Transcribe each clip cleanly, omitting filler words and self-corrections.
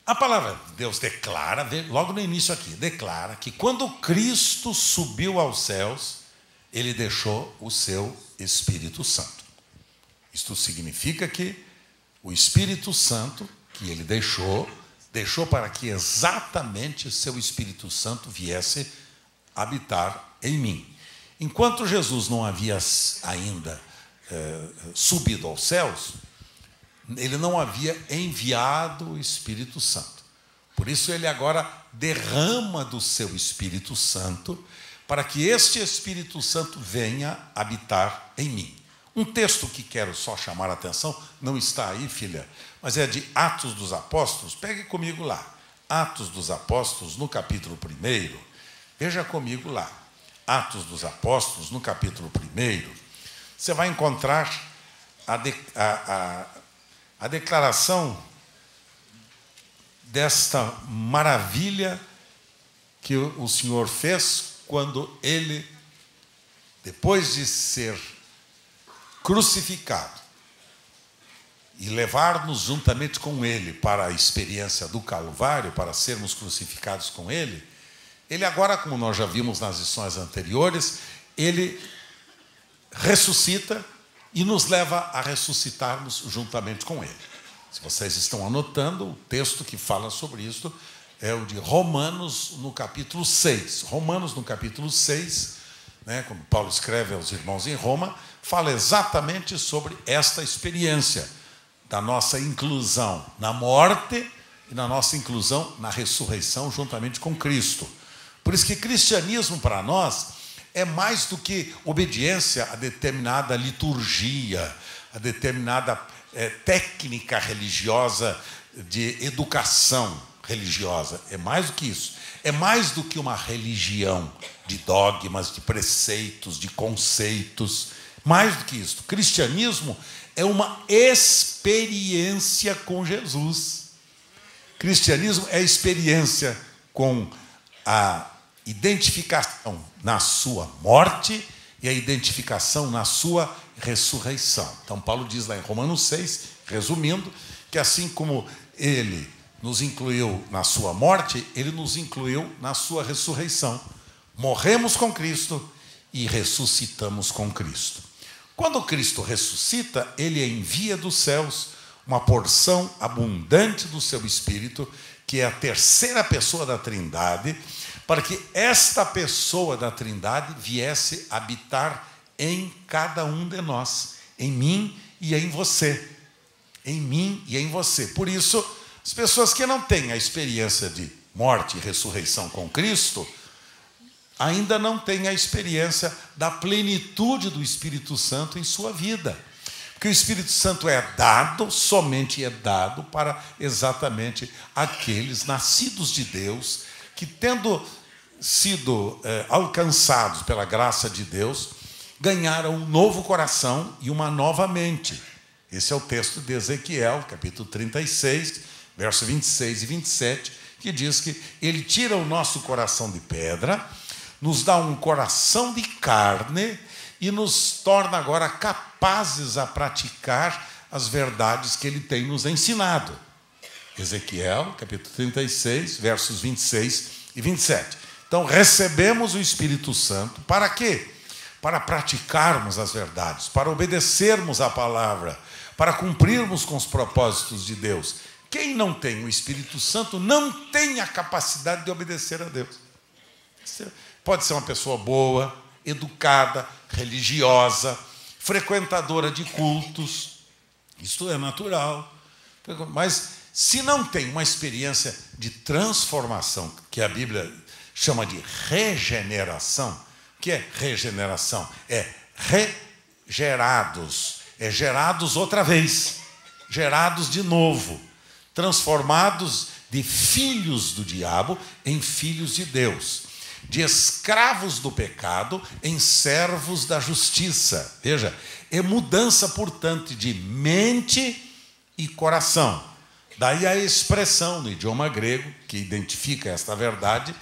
A palavra de Deus declara, logo no início aqui, declara que quando Cristo subiu aos céus, ele deixou o seu Espírito Santo. Isto significa que o Espírito Santo que ele deixou para que exatamente o seu Espírito Santo viesse habitar em mim. Enquanto Jesus não havia ainda subido aos céus, ele não havia enviado o Espírito Santo. Por isso ele agora derrama do seu Espírito Santo para que este Espírito Santo venha habitar em mim. Um texto que quero só chamar a atenção, não está aí, filha, mas é de Atos dos Apóstolos. Pegue comigo lá. Atos dos Apóstolos, no capítulo 1. Veja comigo lá. Atos dos Apóstolos, no capítulo 1. Você vai encontrar a declaração desta maravilha que o Senhor fez quando ele, depois de ser crucificado e levar-nos juntamente com ele para a experiência do Calvário, para sermos crucificados com ele, ele agora, como nós já vimos nas lições anteriores, ele ressuscita e nos leva a ressuscitarmos juntamente com ele. Se vocês estão anotando, o texto que fala sobre isso é o de Romanos, no capítulo 6. Romanos, no capítulo 6, como Paulo escreve aos irmãos em Roma, fala exatamente sobre esta experiência da nossa inclusão na morte e na nossa inclusão na ressurreição juntamente com Cristo. Por isso que cristianismo para nós é mais do que obediência a determinada liturgia, a determinada técnica religiosa de educação religiosa. É mais do que isso. É mais do que uma religião de dogmas, de preceitos, de conceitos. Mais do que isso. Cristianismo é uma experiência com Jesus. Cristianismo é experiência com a identificação na sua morte e a identificação na sua ressurreição. Então, Paulo diz lá em Romanos 6, resumindo, que assim como ele nos incluiu na sua morte, ele nos incluiu na sua ressurreição. Morremos com Cristo e ressuscitamos com Cristo. Quando Cristo ressuscita, ele envia dos céus uma porção abundante do seu Espírito, que é a terceira pessoa da Trindade, para que esta pessoa da Trindade viesse habitar em cada um de nós, em mim e em você. Em mim e em você. Por isso, as pessoas que não têm a experiência de morte e ressurreição com Cristo, ainda não têm a experiência da plenitude do Espírito Santo em sua vida. Porque o Espírito Santo é dado, somente é dado para exatamente aqueles nascidos de Deus, que tendo sido alcançados pela graça de Deus, ganharam um novo coração e uma nova mente. Esse é o texto de Ezequiel, capítulo 36, verso 26 e 27, que diz que ele tira o nosso coração de pedra, nos dá um coração de carne e nos torna agora capazes a praticar as verdades que ele tem nos ensinado. Ezequiel, capítulo 36, versos 26 e 27. Então, recebemos o Espírito Santo para quê? Para praticarmos as verdades, para obedecermos a palavra, para cumprirmos com os propósitos de Deus. Quem não tem o Espírito Santo não tem a capacidade de obedecer a Deus. Pode ser uma pessoa boa, educada, religiosa, frequentadora de cultos. Isto é natural. Mas se não tem uma experiência de transformação, que a Bíblia chama de regeneração, o que é regeneração? É regerados, é gerados outra vez, gerados de novo, transformados de filhos do diabo em filhos de Deus, de escravos do pecado em servos da justiça. Veja, é mudança, portanto, de mente e coração. Daí a expressão no idioma grego, que identifica esta verdade,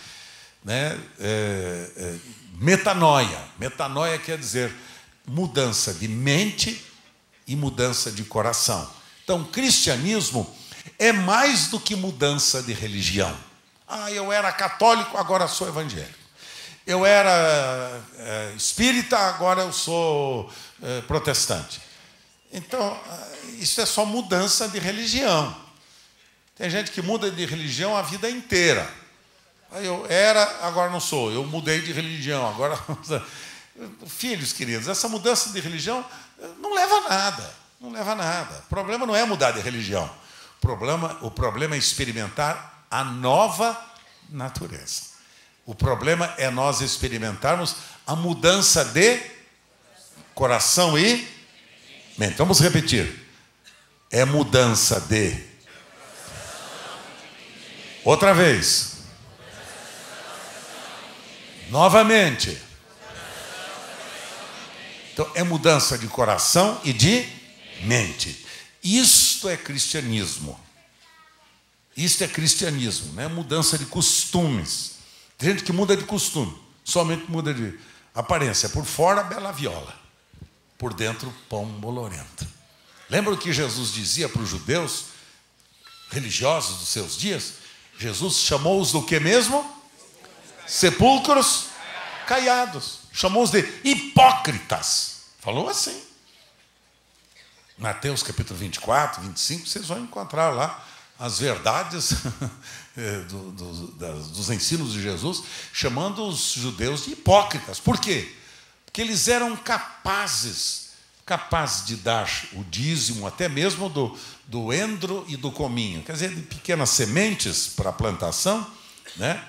metanoia. Metanoia quer dizer mudança de mente e mudança de coração. Então, o cristianismo é mais do que mudança de religião. Eu era católico, agora sou evangélico. Eu era espírita, agora eu sou protestante. Então, isso é só mudança de religião. Tem gente que muda de religião a vida inteira. Eu era, agora não sou. Eu mudei de religião, agora... Filhos queridos, essa mudança de religião não leva a nada. Não leva a nada. O problema não é mudar de religião. O problema é experimentar a nova natureza. O problema é nós experimentarmos a mudança de coração e mente. Vamos repetir. É mudança de... Outra vez. Novamente. Então, é mudança de coração e de mente. Isto é cristianismo. Isto é cristianismo, não é mudança de costumes. Tem gente que muda de costume, somente muda de aparência. Por fora, bela viola. Por dentro, pão bolorento. Lembra o que Jesus dizia para os judeus religiosos dos seus dias? Jesus chamou-os do que mesmo? Sepulcros caiados. Chamou-os de hipócritas. Falou assim. Mateus capítulo 24, 25, vocês vão encontrar lá as verdades dos ensinos de Jesus, chamando os judeus de hipócritas. Por quê? Porque eles eram capazes de dar o dízimo, até mesmo do endro e do cominho, quer dizer, de pequenas sementes para a plantação, né?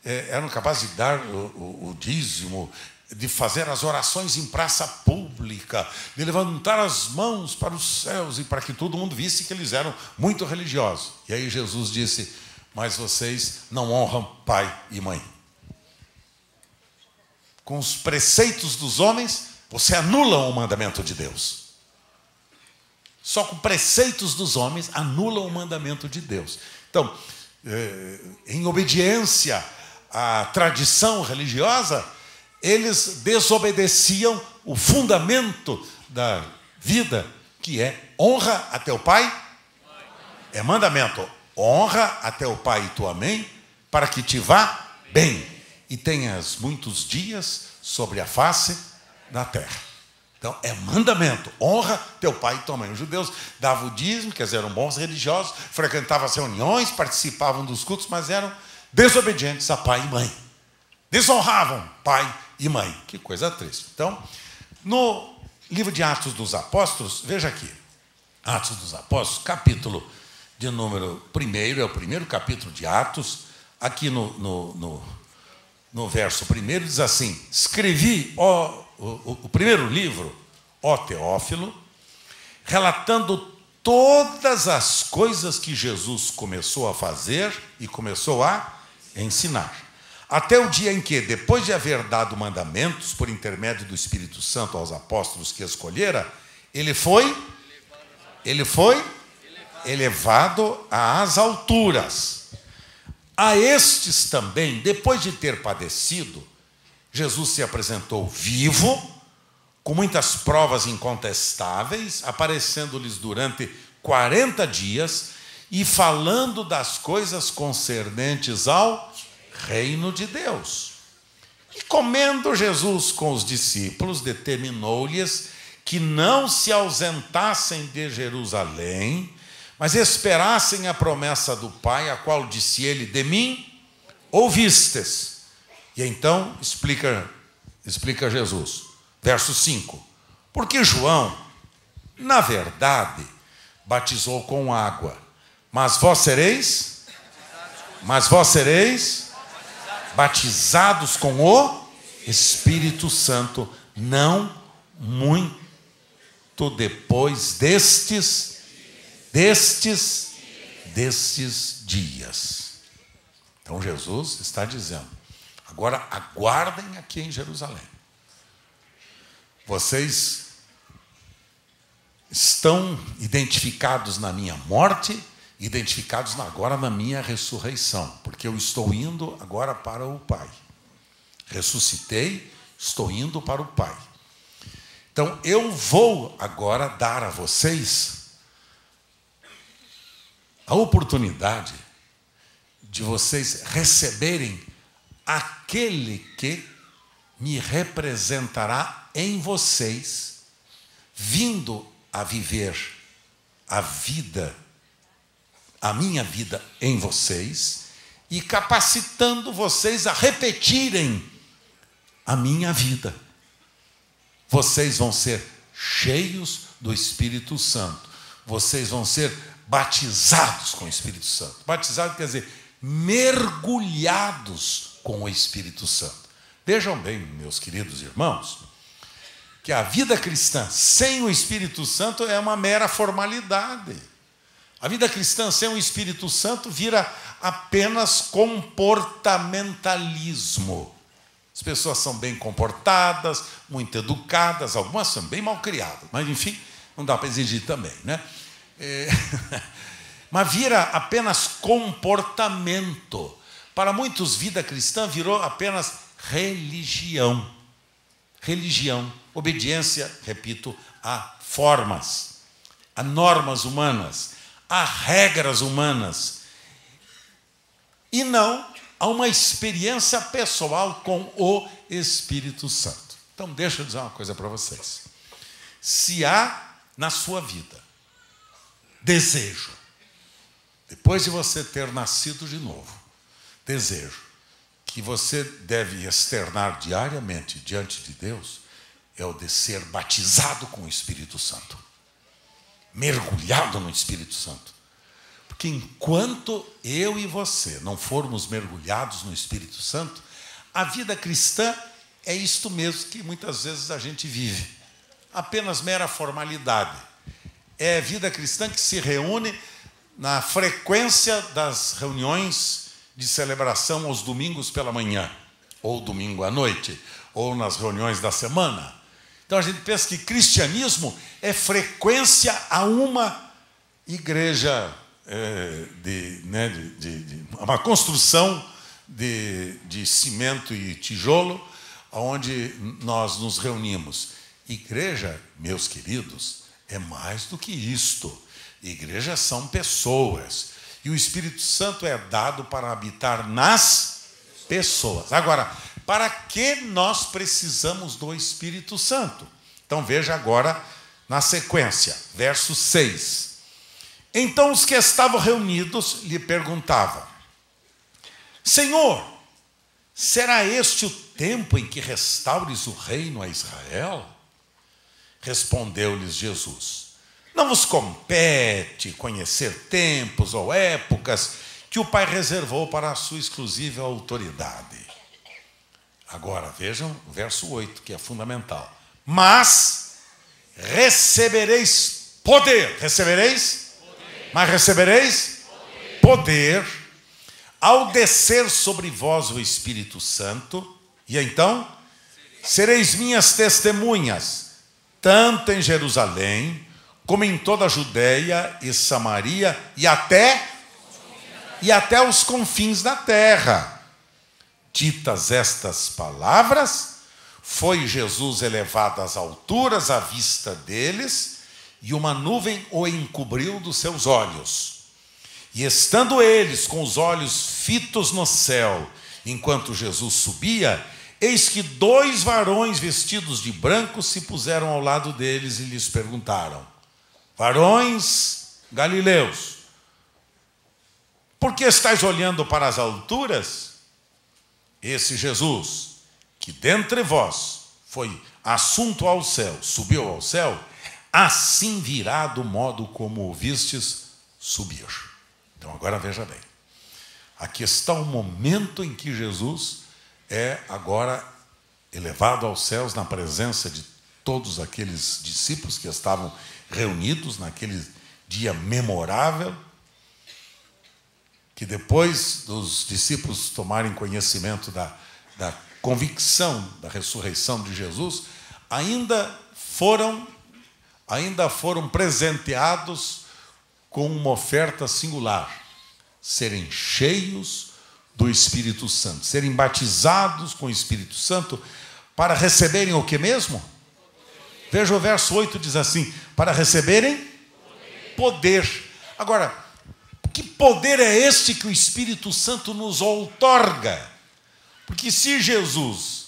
Eram capazes de dar o dízimo, de fazer as orações em praça pública, de levantar as mãos para os céus e para que todo mundo visse que eles eram muito religiosos. E aí Jesus disse: mas vocês não honram pai e mãe. Com os preceitos dos homens, você anula o mandamento de Deus. Só com preceitos dos homens, anula o mandamento de Deus. Então, em obediência à tradição religiosa, eles desobedeciam o fundamento da vida, que é honra a teu pai. É mandamento. Honra a teu pai e tua mãe, para que te vá bem e tenhas muitos dias sobre a face da terra. Então, é mandamento. Honra teu pai e tua mãe. Os judeus davam o dízimo, quer dizer, eram bons religiosos, frequentavam as reuniões, participavam dos cultos, mas eram desobedientes a pai e mãe. Desonravam pai e mãe. Que coisa triste. Então, no livro de Atos dos Apóstolos, veja aqui. Atos dos Apóstolos, capítulo de número 1, é o primeiro capítulo de Atos. Aqui no verso 1 diz assim: escrevi o primeiro livro, ó Teófilo, relatando todas as coisas que Jesus começou a fazer e começou a ensinar, até o dia em que, depois de haver dado mandamentos por intermédio do Espírito Santo aos apóstolos que escolhera, ele foi elevado às alturas. A estes também, depois de ter padecido, Jesus se apresentou vivo, com muitas provas incontestáveis, aparecendo-lhes durante 40 dias e falando das coisas concernentes ao reino de Deus. E comendo Jesus com os discípulos, determinou-lhes que não se ausentassem de Jerusalém, mas esperassem a promessa do Pai, a qual disse ele: de mim ouvistes. E então explica Jesus, verso 5: porque João, na verdade, batizou com água, mas vós sereis batizados com o Espírito Santo, não muito depois destes dias. Então Jesus está dizendo: agora aguardem aqui em Jerusalém. Vocês estão identificados na minha morte, identificados agora na minha ressurreição, porque eu estou indo agora para o Pai. Ressuscitei, estou indo para o Pai. Então, eu vou agora dar a vocês a oportunidade de vocês receberem aquele que me representará em vocês, vindo a viver a vida, a minha vida em vocês, e capacitando vocês a repetirem a minha vida. Vocês vão ser cheios do Espírito Santo. Vocês vão ser batizados com o Espírito Santo. Batizado quer dizer mergulhados com o Espírito Santo. Vejam bem, meus queridos irmãos, que a vida cristã sem o Espírito Santo é uma mera formalidade. A vida cristã sem o Espírito Santo vira apenas comportamentalismo. As pessoas são bem comportadas, muito educadas, algumas são bem mal criadas, mas enfim, não dá para exigir também, né? Mas vira apenas comportamento. Para muitos, vida cristã virou apenas religião. Religião, obediência, repito, a formas, a normas humanas, a regras humanas, e não a uma experiência pessoal com o Espírito Santo. Então, deixa eu dizer uma coisa para vocês. Se há na sua vida desejo, depois de você ter nascido de novo, desejo que você deve externar diariamente diante de Deus, é o de ser batizado com o Espírito Santo, mergulhado no Espírito Santo. Porque enquanto eu e você não formos mergulhados no Espírito Santo, a vida cristã é isto mesmo que muitas vezes a gente vive, apenas mera formalidade. É vida cristã que se reúne na frequência das reuniões de celebração aos domingos pela manhã, ou domingo à noite, ou nas reuniões da semana. Então a gente pensa que cristianismo é frequência a uma igreja, uma construção de cimento e tijolo, onde nós nos reunimos. Igreja, meus queridos, é mais do que isto. Igrejas são pessoas. E o Espírito Santo é dado para habitar nas pessoas. Agora, para que nós precisamos do Espírito Santo? Então veja agora na sequência, verso 6. Então os que estavam reunidos lhe perguntavam: Senhor, será este o tempo em que restaures o reino a Israel? Respondeu-lhes Jesus: não vos compete conhecer tempos ou épocas que o Pai reservou para a sua exclusiva autoridade. Agora vejam o verso 8, que é fundamental. Mas recebereis poder. Recebereis? Poder. Mas recebereis? Poder. Ao descer sobre vós o Espírito Santo. E então? Sereis minhas testemunhas, tanto em Jerusalém, como em toda a Judeia e Samaria, e até os confins da terra. Ditas estas palavras, foi Jesus elevado às alturas à vista deles, e uma nuvem o encobriu dos seus olhos. E estando eles com os olhos fitos no céu, enquanto Jesus subia, eis que 2 varões vestidos de branco se puseram ao lado deles e lhes perguntaram: varões galileus, por que estáis olhando para as alturas? Esse Jesus, que dentre vós foi assunto ao céu, subiu ao céu, assim virá do modo como o vistes subir. Então agora veja bem. Aqui está o momento em que Jesus é agora elevado aos céus na presença de todos aqueles discípulos que estavam reunidos naquele dia memorável, que depois dos discípulos tomarem conhecimento da convicção da ressurreição de Jesus, ainda foram presenteados com uma oferta singular: serem cheios do Espírito Santo, serem batizados com o Espírito Santo, para receberem o que mesmo? Veja o verso 8, diz assim: para receberem poder. Agora, Que poder é este que o Espírito Santo nos outorga? Porque se Jesus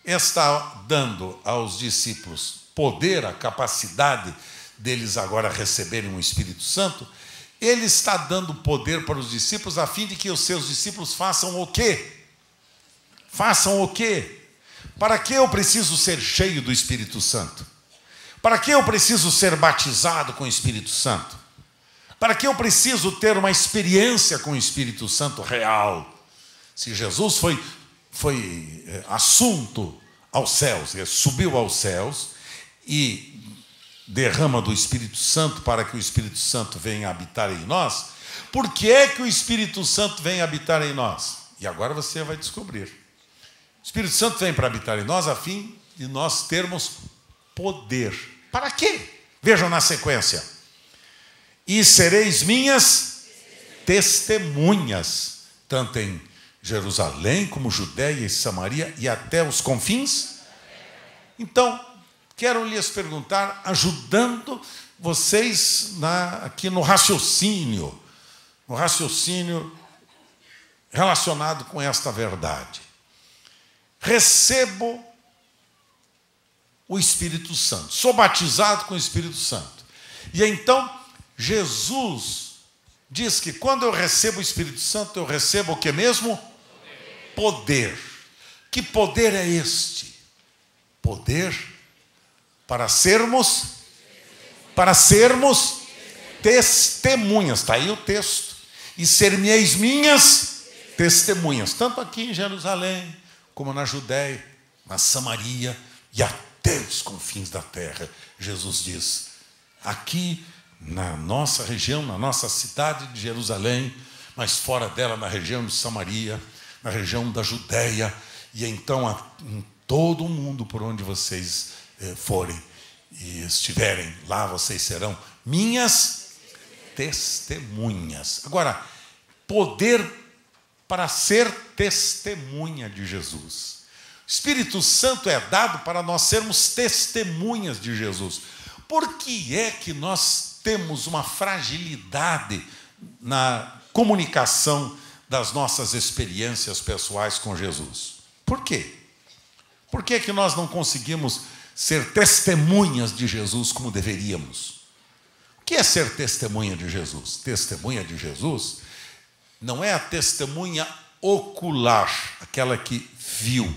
está dando aos discípulos poder, a capacidade deles agora receberem o Espírito Santo, ele está dando poder para os discípulos a fim de que os seus discípulos façam o quê? Façam o quê? Para que eu preciso ser cheio do Espírito Santo? Para que eu preciso ser batizado com o Espírito Santo? Para que eu preciso ter uma experiência com o Espírito Santo real? Se Jesus foi assunto aos céus, ele subiu aos céus e derrama do Espírito Santo para que o Espírito Santo venha habitar em nós, por que é que o Espírito Santo vem habitar em nós? E agora você vai descobrir. O Espírito Santo vem para habitar em nós a fim de nós termos poder. Para quê? Vejam na sequência. E sereis minhas testemunhas, tanto em Jerusalém como Judeia e Samaria e até os confins. Então, quero lhes perguntar, ajudando vocês aqui no raciocínio relacionado com esta verdade. Recebo o Espírito Santo, sou batizado com o Espírito Santo. E então, Jesus diz que quando eu recebo o Espírito Santo, eu recebo o que mesmo? Poder. Que poder é este? Poder para sermos testemunhas. Está aí o texto. E ser-me-eis minhas testemunhas, tanto aqui em Jerusalém, como na Judéia, na Samaria e até os confins da terra. Jesus diz, aqui na nossa região, na nossa cidade de Jerusalém, mas fora dela, na região de Samaria, na região da Judéia, e então em todo o mundo por onde vocês forem e estiverem, lá vocês serão minhas testemunhas. Agora, poder para ser testemunha de Jesus. O Espírito Santo é dado para nós sermos testemunhas de Jesus. Por que é que nós temos uma fragilidade na comunicação das nossas experiências pessoais com Jesus? Por quê? Por que é que nós não conseguimos ser testemunhas de Jesus como deveríamos? O que é ser testemunha de Jesus? Testemunha de Jesus não é a testemunha ocular, aquela que viu,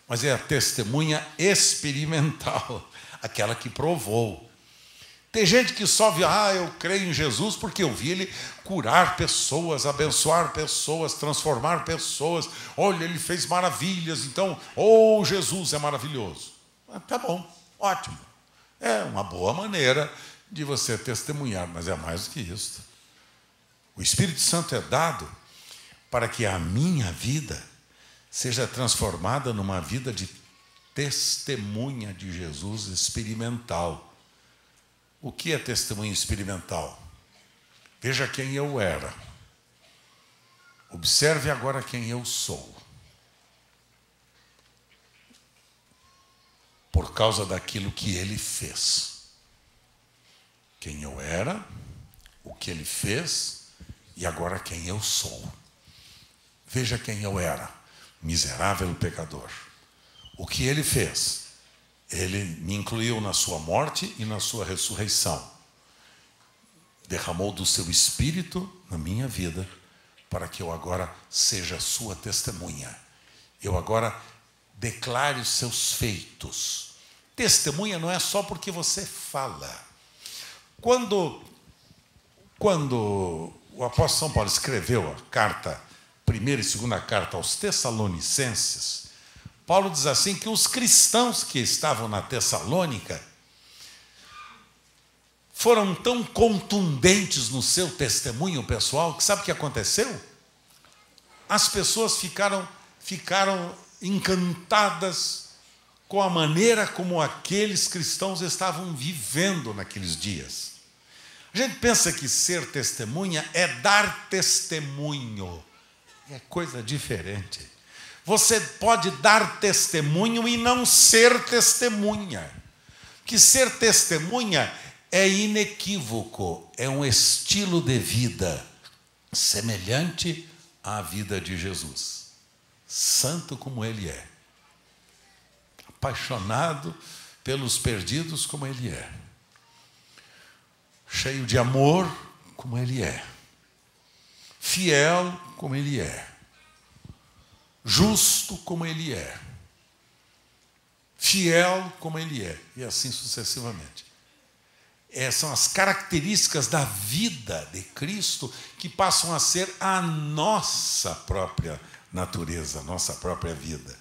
mas é a testemunha experimental, aquela que provou. Tem gente que só vê, eu creio em Jesus porque eu vi ele curar pessoas, abençoar pessoas, transformar pessoas. Olha, ele fez maravilhas, então, Jesus é maravilhoso. Tá bom, ótimo. É uma boa maneira de você testemunhar, mas é mais do que isso. O Espírito Santo é dado para que a minha vida seja transformada numa vida de testemunha de Jesus experimental. O que é testemunho experimental? Veja quem eu era. Observe agora quem eu sou. Por causa daquilo que ele fez. Quem eu era, o que ele fez e agora quem eu sou. Veja quem eu era, miserável pecador. O que ele fez? Ele me incluiu na sua morte e na sua ressurreição. Derramou do seu Espírito na minha vida para que eu agora seja sua testemunha. Eu agora declare os seus feitos. Testemunha não é só porque você fala. Quando o apóstolo São Paulo escreveu a carta, primeira e segunda carta aos Tessalonicenses, Paulo diz assim que os cristãos que estavam na Tessalônica foram tão contundentes no seu testemunho pessoal que sabe o que aconteceu? As pessoas ficaram encantadas com a maneira como aqueles cristãos estavam vivendo naqueles dias. A gente pensa que ser testemunha é dar testemunho. É coisa diferente. Você pode dar testemunho e não ser testemunha. Que ser testemunha é inequívoco, é um estilo de vida semelhante à vida de Jesus. Santo como ele é. Apaixonado pelos perdidos como ele é. Cheio de amor como ele é. Fiel como ele é. Justo como ele é. Fiel como ele é. E assim sucessivamente. São as características da vida de Cristo que passam a ser a nossa própria natureza, a nossa própria vida.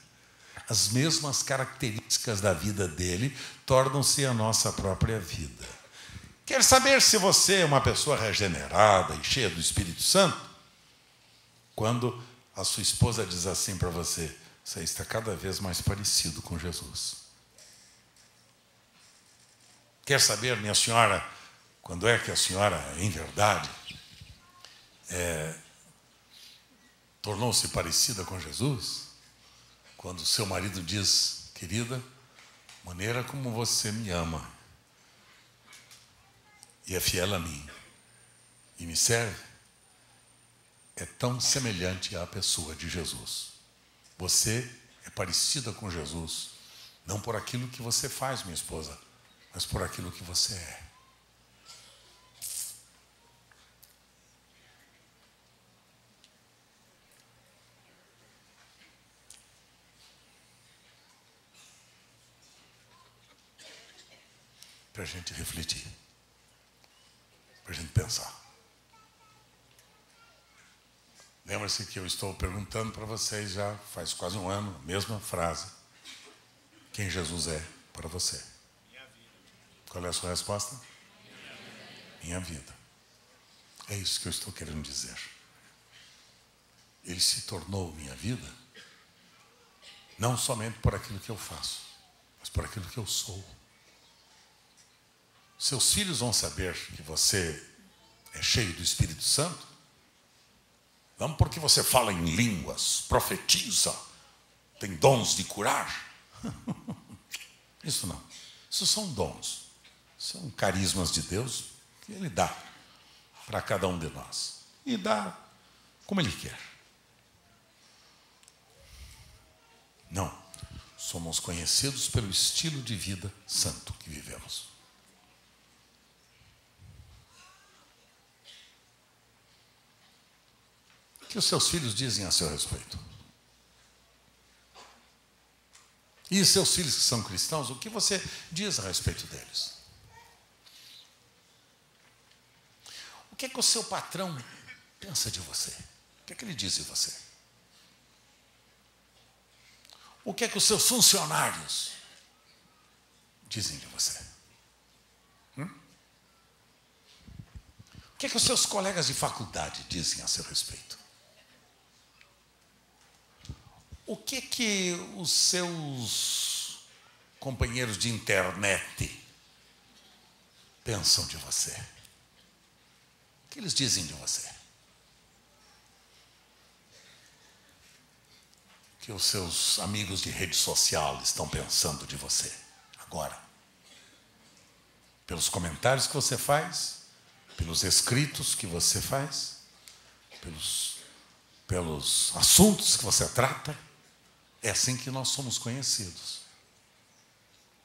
As mesmas características da vida dele tornam-se a nossa própria vida. Quer saber se você é uma pessoa regenerada e cheia do Espírito Santo? Quando a sua esposa diz assim para você: você está cada vez mais parecido com Jesus. Quer saber, minha senhora, quando é que a senhora, em verdade, tornou-se parecida com Jesus? Quando o seu marido diz: querida, maneira como você me ama e é fiel a mim e me serve, é tão semelhante à pessoa de Jesus. Você é parecida com Jesus, não por aquilo que você faz, minha esposa, mas por aquilo que você é. Para a gente refletir, para a gente pensar. Lembra-se que eu estou perguntando para vocês já faz quase um ano, a mesma frase. Quem Jesus é para você? Minha vida. Qual é a sua resposta? Minha vida. É isso que eu estou querendo dizer. Ele se tornou minha vida, não somente por aquilo que eu faço, mas por aquilo que eu sou. Seus filhos vão saber que você é cheio do Espírito Santo, não porque você fala em línguas, profetiza, tem dons de curar. Isso não. Isso são dons. São carismas de Deus que Ele dá para cada um de nós. E dá como Ele quer. Não. Somos conhecidos pelo estilo de vida santo que vivemos. O que os seus filhos dizem a seu respeito? E os seus filhos que são cristãos, o que você diz a respeito deles? O que é que o seu patrão pensa de você? O que é que ele diz de você? O que é que os seus funcionários dizem de você? O que é que os seus colegas de faculdade dizem a seu respeito? O que que os seus companheiros de internet pensam de você? O que eles dizem de você? O que os seus amigos de rede social estão pensando de você agora? Pelos comentários que você faz, pelos escritos que você faz, pelos assuntos que você trata. É assim que nós somos conhecidos.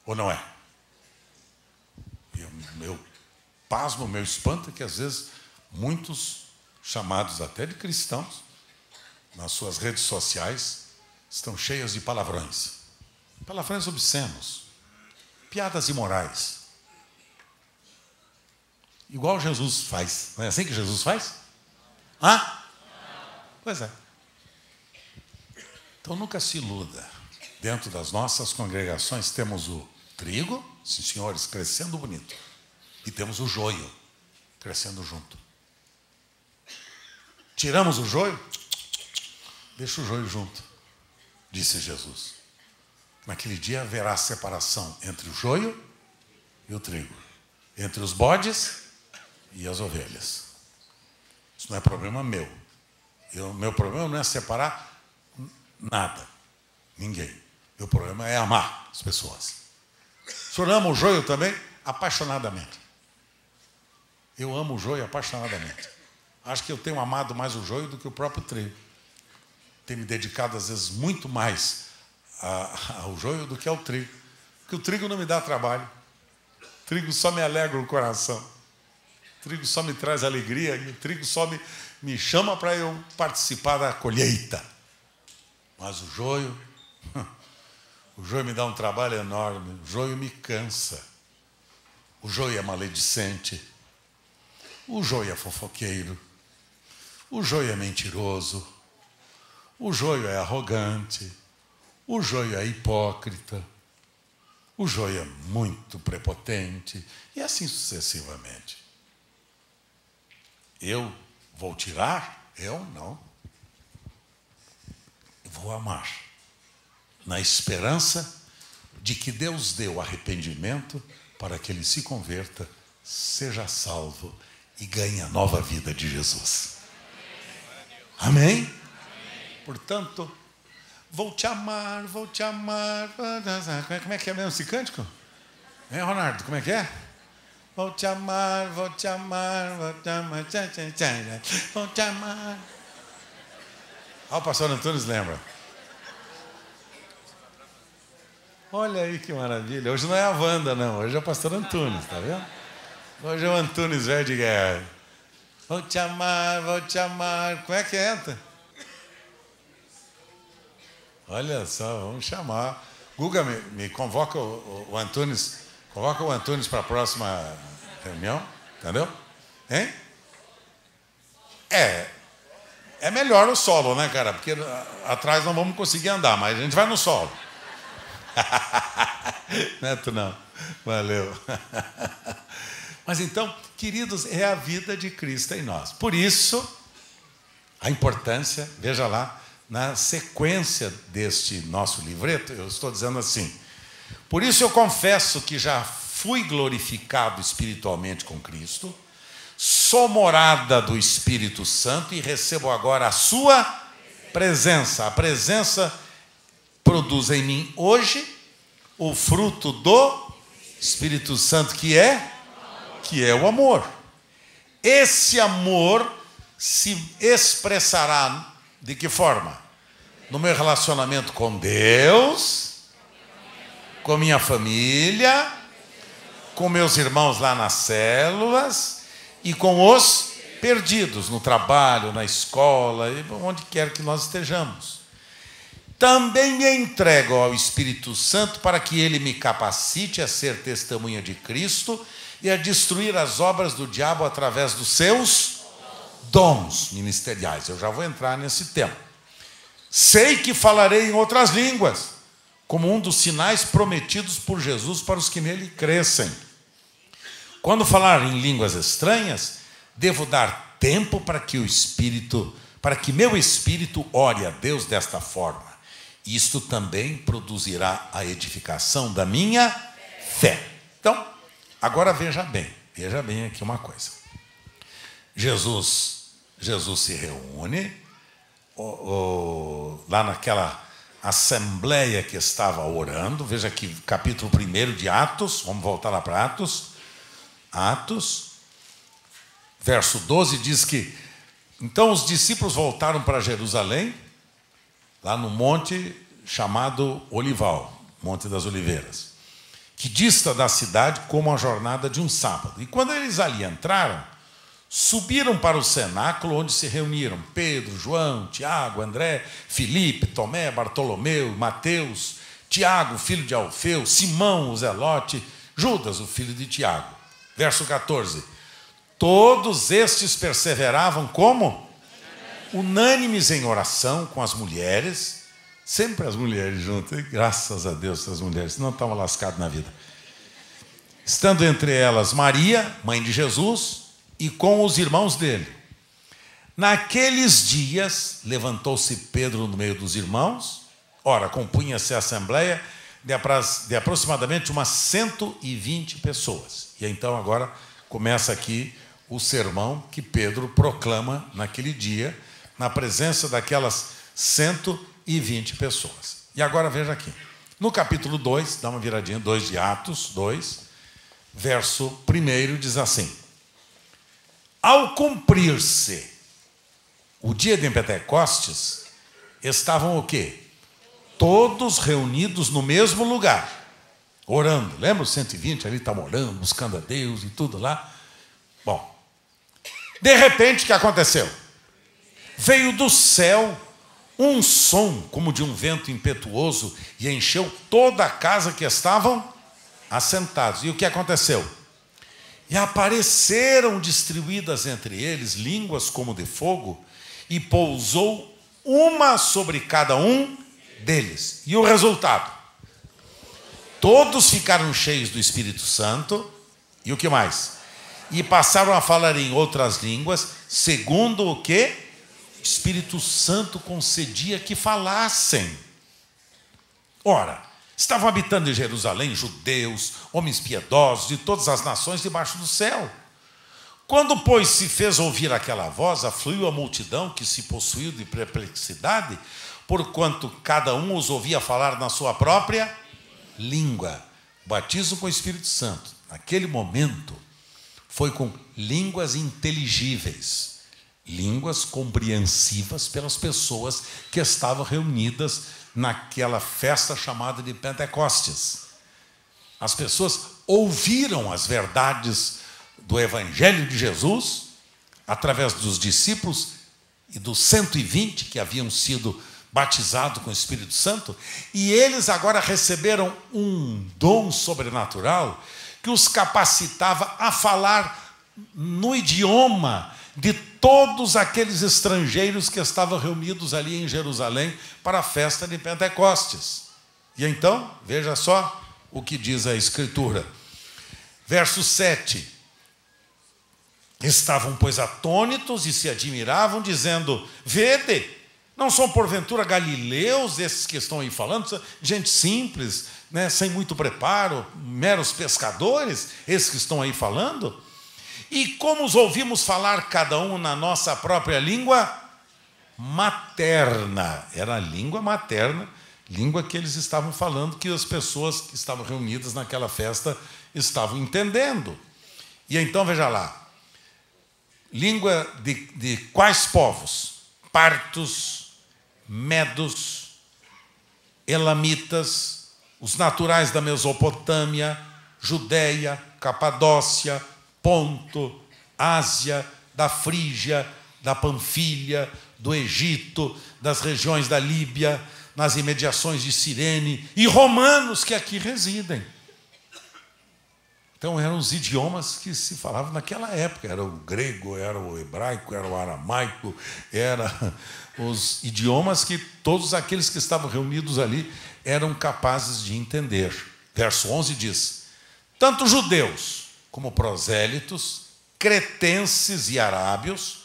Ou não é? Meu pasmo, meu espanto é que às vezes muitos, chamados até de cristãos, nas suas redes sociais, estão cheias de palavrões. Palavrões obscenos. Piadas imorais. Igual Jesus faz. Não é assim que Jesus faz? Hã? Pois é. Então nunca se iluda. Dentro das nossas congregações temos o trigo, sim senhores, crescendo bonito. E temos o joio, crescendo junto. Tiramos o joio, deixa o joio junto, disse Jesus. Naquele dia haverá separação entre o joio e o trigo, entre os bodes e as ovelhas. Isso não é problema meu. Meu problema não é separar nada, ninguém. Meu problema é amar as pessoas. O senhor ama o joio também? Apaixonadamente. Eu amo o joio apaixonadamente. Acho que eu tenho amado mais o joio do que o próprio trigo. Tenho me dedicado, às vezes, muito mais ao joio do que ao trigo. Porque o trigo não me dá trabalho. O trigo só me alegra o coração. O trigo só me traz alegria. E o trigo só me chama para eu participar da colheita. Mas o joio me dá um trabalho enorme. O joio me cansa. O joio é maledicente. O joio é fofoqueiro. O joio é mentiroso. O joio é arrogante. O joio é hipócrita. O joio é muito prepotente. E assim sucessivamente. Eu vou tirar? Eu não. Eu vou amar. Na esperança de que Deus deu arrependimento para que ele se converta, seja salvo e ganhe a nova vida de Jesus. Amém? Portanto, vou te amar, vou te amar. Como é que é mesmo esse cântico? Hein, Ronaldo, como é que é? Vou te amar, vou te amar, vou te amar, vou te amar. O pastor Antunes lembra. Olha aí que maravilha. Hoje não é a Wanda, não. Hoje é o pastor Antunes, tá vendo? Hoje é o Antunes velho de guerra. Vou te amar, vou te amar. Como é que entra? Olha só, vamos chamar. Guga, me convoca o Antunes. Convoca o Antunes para a próxima reunião. Entendeu? Hein? É melhor o solo, né, cara? Porque atrás não vamos conseguir andar, mas a gente vai no solo. Neto, não. Valeu. Mas então, queridos, é a vida de Cristo em nós. Por isso, a importância, veja lá, na sequência deste nosso livreto, eu estou dizendo assim: por isso eu confesso que já fui glorificado espiritualmente com Cristo, sou morada do Espírito Santo e recebo agora a sua presença. A presença produz em mim hoje o fruto do Espírito Santo, que é o amor. Esse amor se expressará de que forma? No meu relacionamento com Deus, com minha família, com meus irmãos lá nas células e com os perdidos no trabalho, na escola, onde quer que nós estejamos. Também me entrego ao Espírito Santo para que ele me capacite a ser testemunha de Cristo e a destruir as obras do diabo através dos seus dons ministeriais. Eu já vou entrar nesse tema. Sei que falarei em outras línguas, como um dos sinais prometidos por Jesus para os que nele crescem. Quando falar em línguas estranhas, devo dar tempo para que meu espírito ore a Deus desta forma. Isto também produzirá a edificação da minha fé. Então, agora veja bem aqui uma coisa. Jesus se reúne lá naquela assembleia que estava orando. Veja aqui, capítulo 1 de Atos. Vamos voltar lá para Atos. Verso 12 diz que então os discípulos voltaram para Jerusalém, lá no monte chamado Olival, Monte das Oliveiras, que dista da cidade como a jornada de um sábado. E quando eles ali entraram, subiram para o cenáculo onde se reuniram Pedro, João, Tiago, André, Filipe, Tomé, Bartolomeu, Mateus, Tiago, filho de Alfeu, Simão, o Zelote, Judas, o filho de Tiago. Verso 14. Todos estes perseveravam como? Unânimes em oração com as mulheres, sempre as mulheres juntas, graças a Deus essas mulheres, senão estavam lascados na vida. Estando entre elas Maria, mãe de Jesus, e com os irmãos dele. Naqueles dias, levantou-se Pedro no meio dos irmãos. Ora, compunha-se a assembleia de aproximadamente umas 120 pessoas. E então agora começa aqui o sermão que Pedro proclama naquele dia, na presença daquelas 120 pessoas. E agora veja aqui. No capítulo 2, dá uma viradinha, 2 de Atos, 2, verso 1 diz assim: Ao cumprir-se o dia de Pentecostes, estavam o quê? Todos reunidos no mesmo lugar, orando. Lembra os 120 ali estavam orando, buscando a Deus e tudo lá? Bom, de repente, o que aconteceu? Veio do céu um som como de um vento impetuoso e encheu toda a casa que estavam assentados. E o que aconteceu? E apareceram distribuídas entre eles línguas como de fogo, e pousou uma sobre cada um deles. E o resultado? Todos ficaram cheios do Espírito Santo. E o que mais? E passaram a falar em outras línguas, segundo o que o Espírito Santo concedia que falassem. Ora, estavam habitando em Jerusalém judeus, homens piedosos de todas as nações debaixo do céu. Quando, pois, se fez ouvir aquela voz, afluiu a multidão que se possuiu de perplexidade, porquanto cada um os ouvia falar na sua própria língua. Batismo com o Espírito Santo, naquele momento, foi com línguas inteligíveis, línguas compreensivas pelas pessoas que estavam reunidas naquela festa chamada de Pentecostes. As pessoas ouviram as verdades do Evangelho de Jesus, através dos discípulos e dos 120 que haviam sido batizados com o Espírito Santo, e eles agora receberam um dom sobrenatural que os capacitava a falar no idioma de todos aqueles estrangeiros que estavam reunidos ali em Jerusalém para a festa de Pentecostes. E então, veja só o que diz a Escritura. Verso 7. Estavam, pois, atônitos e se admiravam, dizendo: vede, não são porventura galileus esses que estão aí falando? Gente simples, né, sem muito preparo, meros pescadores, esses que estão aí falando? E como os ouvimos falar cada um na nossa própria língua materna. Era a língua materna, língua que eles estavam falando, que as pessoas que estavam reunidas naquela festa estavam entendendo. E então, veja lá, língua de quais povos? Partos, medos, elamitas, os naturais da Mesopotâmia, Judéia, Capadócia, Ponto, Ásia, da Frígia, da Panfilha, do Egito, das regiões da Líbia, nas imediações de Cirene, e romanos que aqui residem. Então eram os idiomas que se falavam naquela época. Era o grego, era o hebraico, era o aramaico, eram os idiomas que todos aqueles que estavam reunidos ali eram capazes de entender. Verso 11 diz: tanto judeus como prosélitos, cretenses e arábios,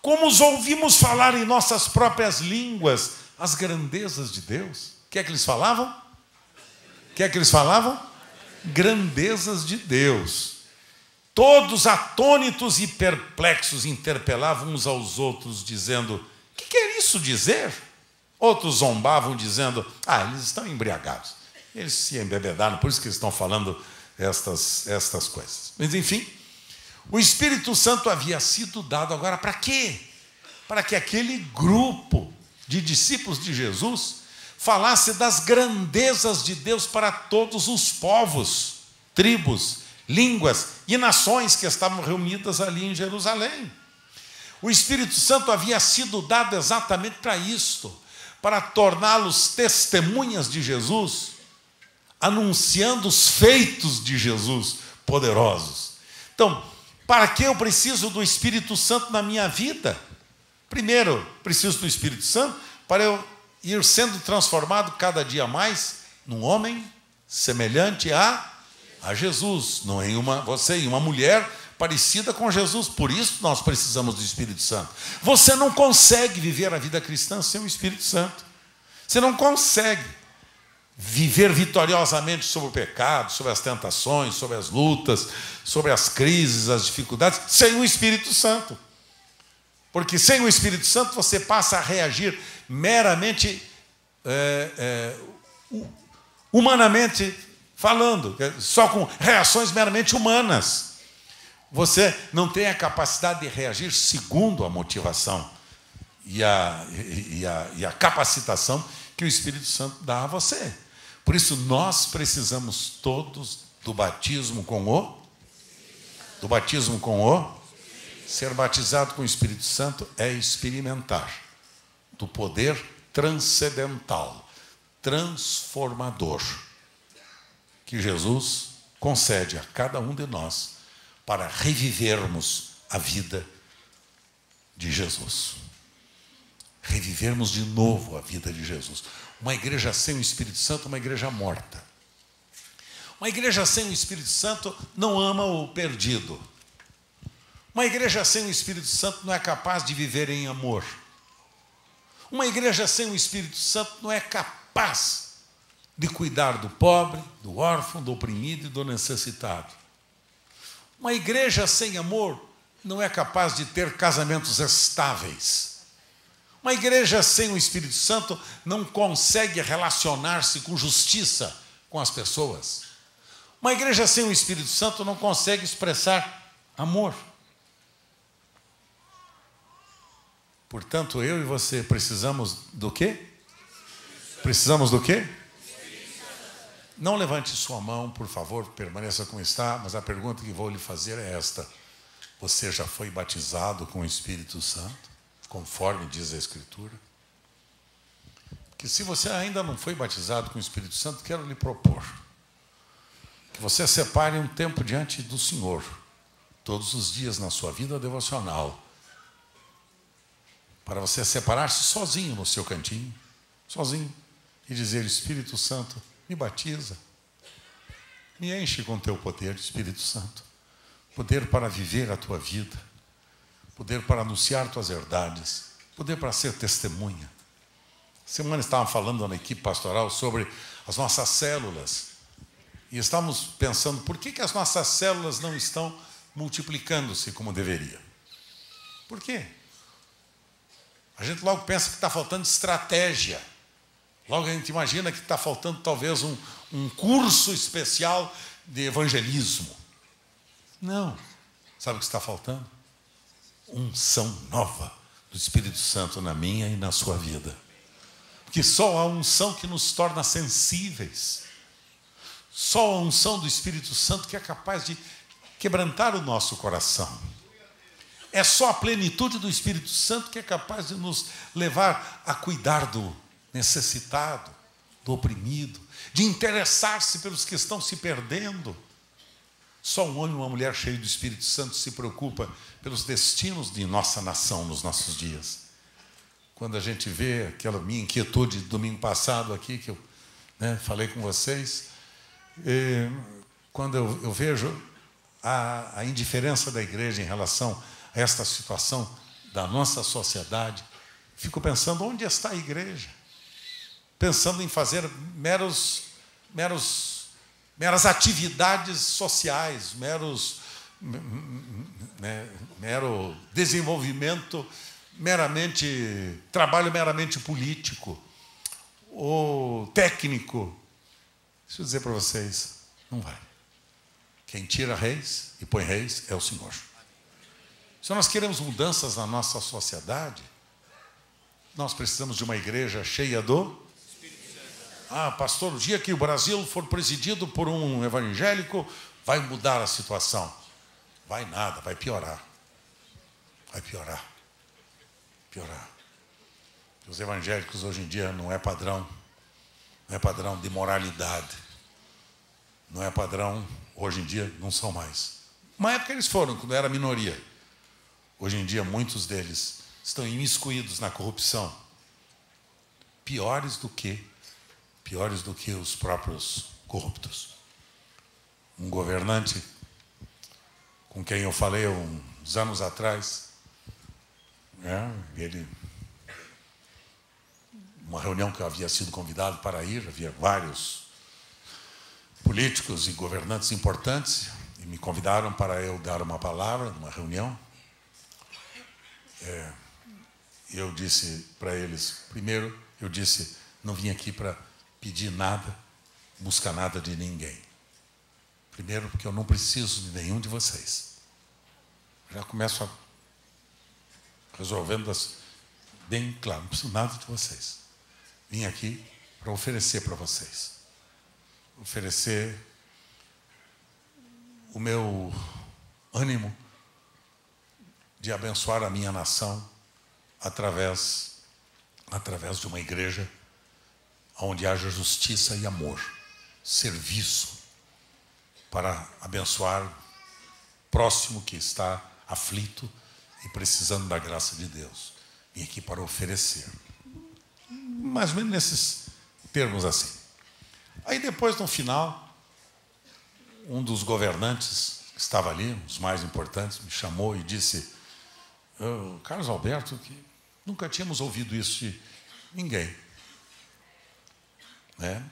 como os ouvimos falar em nossas próprias línguas as grandezas de Deus. O que é que eles falavam? O que é que eles falavam? Grandezas de Deus. Todos atônitos e perplexos interpelavam uns aos outros, dizendo: o que quer isso dizer? Outros zombavam, dizendo: eles estão embriagados, eles se embebedaram, por isso que eles estão falando estas coisas. Mas enfim, o Espírito Santo havia sido dado agora para quê? Para que aquele grupo de discípulos de Jesus falasse das grandezas de Deus para todos os povos, tribos, línguas e nações que estavam reunidas ali em Jerusalém. O Espírito Santo havia sido dado exatamente para isto, para torná-los testemunhas de Jesus, anunciando os feitos de Jesus poderosos. Então, para que eu preciso do Espírito Santo na minha vida? Primeiro, preciso do Espírito Santo para eu ir sendo transformado cada dia mais num homem semelhante a Jesus, não em uma mulher parecida com Jesus. Por isso nós precisamos do Espírito Santo. Você não consegue viver a vida cristã sem o Espírito Santo. Você não consegue viver vitoriosamente sobre o pecado, sobre as tentações, sobre as lutas, sobre as crises, as dificuldades, sem o Espírito Santo. Porque sem o Espírito Santo você passa a reagir meramente, humanamente falando, só com reações meramente humanas. Você não tem a capacidade de reagir segundo a motivação e a capacitação que o Espírito Santo dá a você. Por isso, nós precisamos todos do batismo com o... Do batismo com o... Ser batizado com o Espírito Santo é experimentar do poder transcendental, transformador, que Jesus concede a cada um de nós para revivermos a vida de Jesus. Revivermos de novo a vida de Jesus. Uma igreja sem o Espírito Santo é uma igreja morta. Uma igreja sem o Espírito Santo não ama o perdido. Uma igreja sem o Espírito Santo não é capaz de viver em amor. Uma igreja sem o Espírito Santo não é capaz de cuidar do pobre, do órfão, do oprimido e do necessitado. Uma igreja sem amor não é capaz de ter casamentos estáveis. Uma igreja sem o Espírito Santo não consegue relacionar-se com justiça com as pessoas. Uma igreja sem o Espírito Santo não consegue expressar amor. Portanto, eu e você precisamos do quê? Precisamos do quê? Não levante sua mão, por favor, permaneça como está, mas a pergunta que vou lhe fazer é esta. Você já foi batizado com o Espírito Santo, conforme diz a Escritura? Que se você ainda não foi batizado com o Espírito Santo, quero lhe propor que você separe um tempo diante do Senhor, todos os dias na sua vida devocional, para você separar-se sozinho no seu cantinho, sozinho, e dizer: Espírito Santo, me batiza, me enche com teu poder, Espírito Santo, poder para viver a tua vida, poder para anunciar tuas verdades, poder para ser testemunha. Semana estava falando na equipe pastoral sobre as nossas células, e estávamos pensando por que as nossas células não estão multiplicando-se como deveria. Por quê? A gente logo pensa que está faltando estratégia. Logo a gente imagina que está faltando talvez um curso especial de evangelismo. Não. Sabe o que está faltando? Unção nova do Espírito Santo na minha e na sua vida. Porque só a unção que nos torna sensíveis. Só a unção do Espírito Santo que é capaz de quebrantar o nosso coração. É só a plenitude do Espírito Santo que é capaz de nos levar a cuidar do necessitado, do oprimido, de interessar-se pelos que estão se perdendo. Só um homem e uma mulher cheios do Espírito Santo se preocupa pelos destinos de nossa nação nos nossos dias. Quando a gente vê aquela minha inquietude domingo passado aqui, que eu falei com vocês, quando eu vejo a indiferença da igreja em relação a esta situação da nossa sociedade, fico pensando, onde está a igreja? Pensando em fazer meras atividades sociais, mero desenvolvimento, trabalho meramente político ou técnico. Deixa eu dizer para vocês, não vai. Quem tira reis e põe reis é o Senhor. Se nós queremos mudanças na nossa sociedade, nós precisamos de uma igreja cheia do... pastor, o dia que o Brasil for presidido por um evangélico, vai mudar a situação. Vai nada, vai piorar. Vai piorar. Piorar. Os evangélicos hoje em dia não é padrão de moralidade. Não é padrão, hoje em dia não são mais. Uma época eles foram, quando era minoria. Hoje em dia muitos deles estão imiscuídos na corrupção. Piores do que os próprios corruptos. Um governante com quem eu falei uns anos atrás, uma reunião que eu havia sido convidado para ir, havia vários políticos e governantes importantes, e me convidaram para eu dar uma palavra numa reunião. Eu disse para eles, primeiro, eu disse, não vim aqui para pedir nada, buscar nada de ninguém. Primeiro, porque eu não preciso de nenhum de vocês. Já começo resolvendo bem claro, não preciso nada de vocês. Vim aqui para oferecer para vocês. Oferecer o meu ânimo de abençoar a minha nação através de uma igreja onde haja justiça e amor, serviço para abençoar o próximo que está aflito e precisando da graça de Deus. Vim aqui para oferecer. Mais ou menos nesses termos assim. Aí depois, no final, um dos governantes que estava ali, um dos mais importantes, me chamou e disse: Carlos Alberto, que nunca tínhamos ouvido isso de ninguém. Né?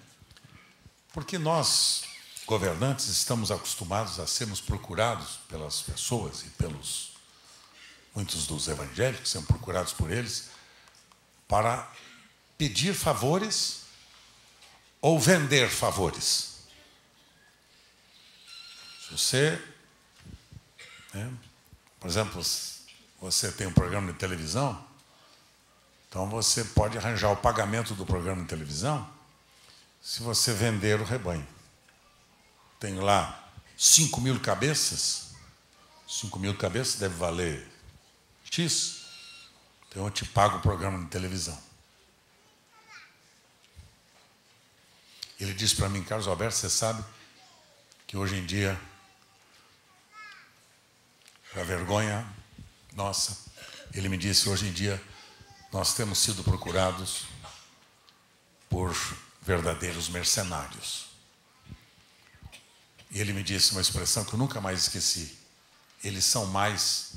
Porque nós, governantes, estamos acostumados a sermos procurados pelas pessoas e pelos muitos dos evangélicos, são procurados por eles para pedir favores ou vender favores. Se você, por exemplo, você tem um programa de televisão, então você pode arranjar o pagamento do programa de televisão se você vender o rebanho. Tenho lá 5.000 cabeças, 5.000 cabeças deve valer X, então eu te pago o programa de televisão. Ele disse para mim: Carlos Alberto, você sabe que hoje em dia, para vergonha nossa, ele me disse: hoje em dia nós temos sido procurados por verdadeiros mercenários. E ele me disse uma expressão que eu nunca mais esqueci: eles são mais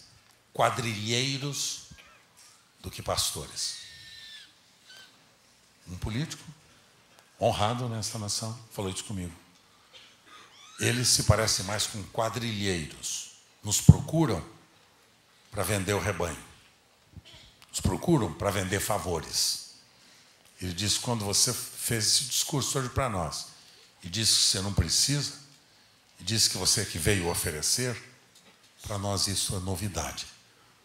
quadrilheiros do que pastores. Um político honrado nesta nação falou isso comigo. Eles se parecem mais com quadrilheiros. Nos procuram para vender o rebanho. Nos procuram para vender favores. Ele disse: quando você fez esse discurso hoje para nós e disse que você não precisa, e disse que você que veio oferecer, para nós isso é novidade.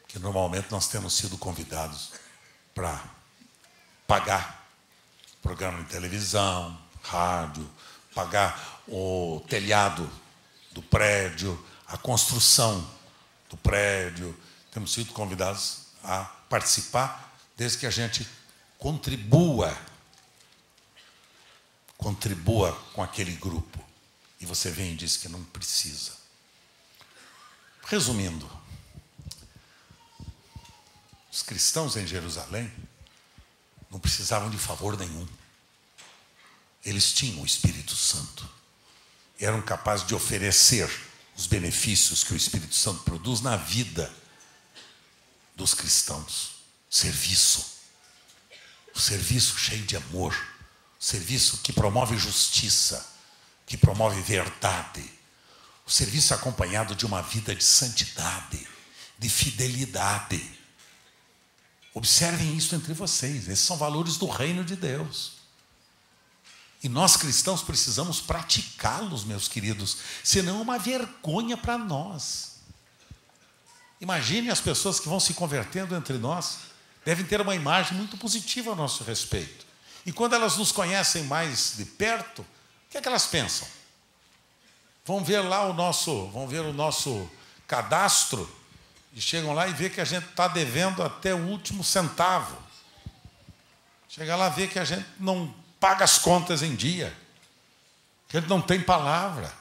Porque normalmente nós temos sido convidados para pagar programa de televisão, rádio, pagar o telhado do prédio, a construção do prédio. Temos sido convidados a participar, desde que a gente contribua com aquele grupo. E você vem e diz que não precisa. Resumindo, os cristãos em Jerusalém não precisavam de favor nenhum. Eles tinham o Espírito Santo. Eram capazes de oferecer os benefícios que o Espírito Santo produz na vida dos cristãos. Serviço. O serviço cheio de amor. O serviço que promove justiça, que promove verdade. O serviço acompanhado de uma vida de santidade, de fidelidade. Observem isso entre vocês. Esses são valores do reino de Deus. E nós cristãos precisamos praticá-los, meus queridos. Senão é uma vergonha para nós. Imagine as pessoas que vão se convertendo entre nós. Devem ter uma imagem muito positiva a nosso respeito. E quando elas nos conhecem mais de perto, o que é que elas pensam? Vão ver lá o nosso cadastro e chegam lá e vê que a gente está devendo até o último centavo. Chega lá e vê que a gente não paga as contas em dia, que a gente não tem palavra.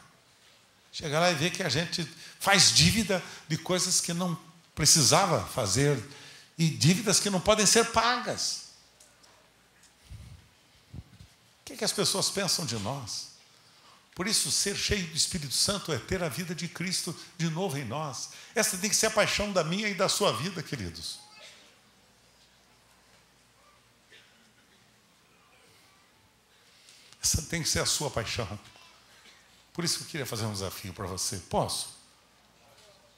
Chega lá e vê que a gente faz dívida de coisas que não precisava fazer e dívidas que não podem ser pagas. O que é que as pessoas pensam de nós? Por isso, ser cheio do Espírito Santo é ter a vida de Cristo de novo em nós. Essa tem que ser a paixão da minha e da sua vida, queridos. Essa tem que ser a sua paixão. Por isso que eu queria fazer um desafio para você. Posso?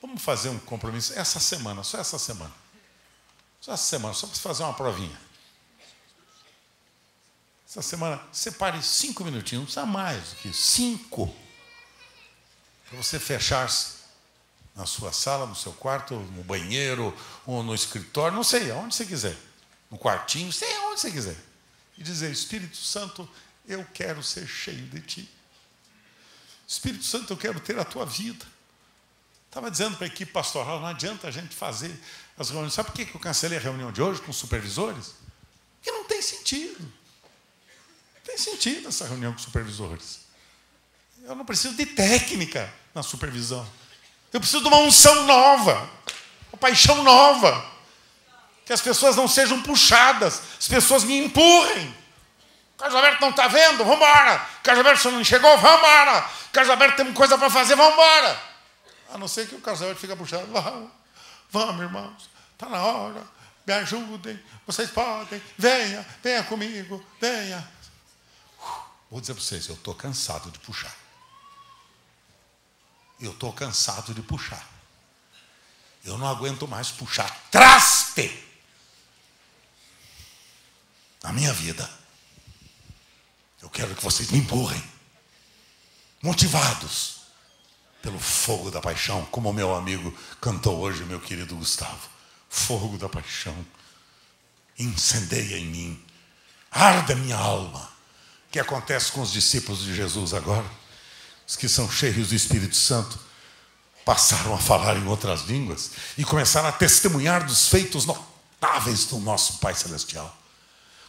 Vamos fazer um compromisso essa semana, só essa semana. Só essa semana, só para fazer uma provinha. Essa semana, separe 5 minutinhos, não precisa mais do que 5, para você fechar-se na sua sala, no seu quarto, no banheiro, ou no escritório, não sei, aonde você quiser. No quartinho, sei aonde você quiser. E dizer: Espírito Santo, eu quero ser cheio de Ti. Espírito Santo, eu quero ter a Tua vida. Estava dizendo para a equipe pastoral, não adianta a gente fazer as reuniões. Sabe por que eu cancelei a reunião de hoje com os supervisores? Porque não tem sentido. Não tem sentido essa reunião com os supervisores. Eu não preciso de técnica na supervisão. Eu preciso de uma unção nova, uma paixão nova. Que as pessoas não sejam puxadas, as pessoas me empurrem. O Carlos Alberto não está vendo? Vamos embora. O Carlos Alberto não chegou? Vamos embora. O Carlos Alberto tem coisa para fazer? Vamos embora. A não ser que o Carlos Alberto fica puxado. Vamos, irmãos. Está na hora. Me ajudem. Vocês podem. Venha comigo. Venha. Vou dizer para vocês, eu estou cansado de puxar. Eu estou cansado de puxar. Eu não aguento mais puxar traste na minha vida. Eu quero que vocês me empurrem, motivados pelo fogo da paixão, como o meu amigo cantou hoje, meu querido Gustavo. Fogo da paixão, incendeia em mim, arde a minha alma. O que acontece com os discípulos de Jesus agora? Os que são cheios do Espírito Santo passaram a falar em outras línguas e começaram a testemunhar dos feitos notáveis do nosso Pai Celestial.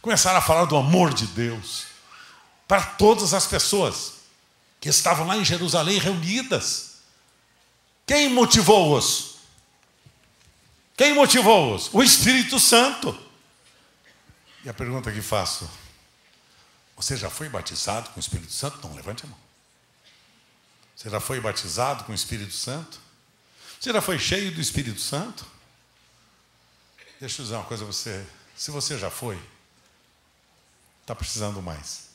Começaram a falar do amor de Deus para todas as pessoas que estavam lá em Jerusalém reunidas. Quem motivou-os? Quem motivou-os? O Espírito Santo. E a pergunta que faço: você já foi batizado com o Espírito Santo? Não, levante a mão. Você já foi batizado com o Espírito Santo? Você já foi cheio do Espírito Santo? Deixa eu dizer uma coisa a você. Se você já foi, está precisando mais.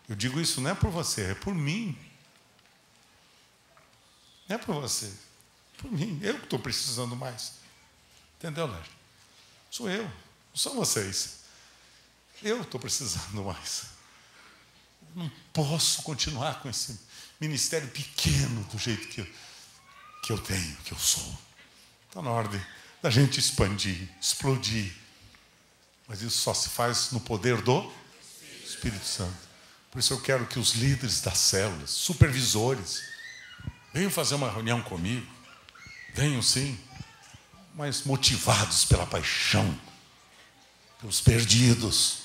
Eu digo isso não é por você, é por mim. Não é por você, é por mim. Eu que estou precisando mais. Entendeu, Lércio? Sou eu, não são vocês. Eu estou precisando mais. Não posso continuar com esse ministério pequeno do jeito que eu tenho, que eu sou. Está na hora da gente expandir, explodir. Mas isso só se faz no poder do Espírito Santo. Por isso eu quero que os líderes das células, supervisores, venham fazer uma reunião comigo. Venham sim, mas motivados pela paixão, pelos perdidos,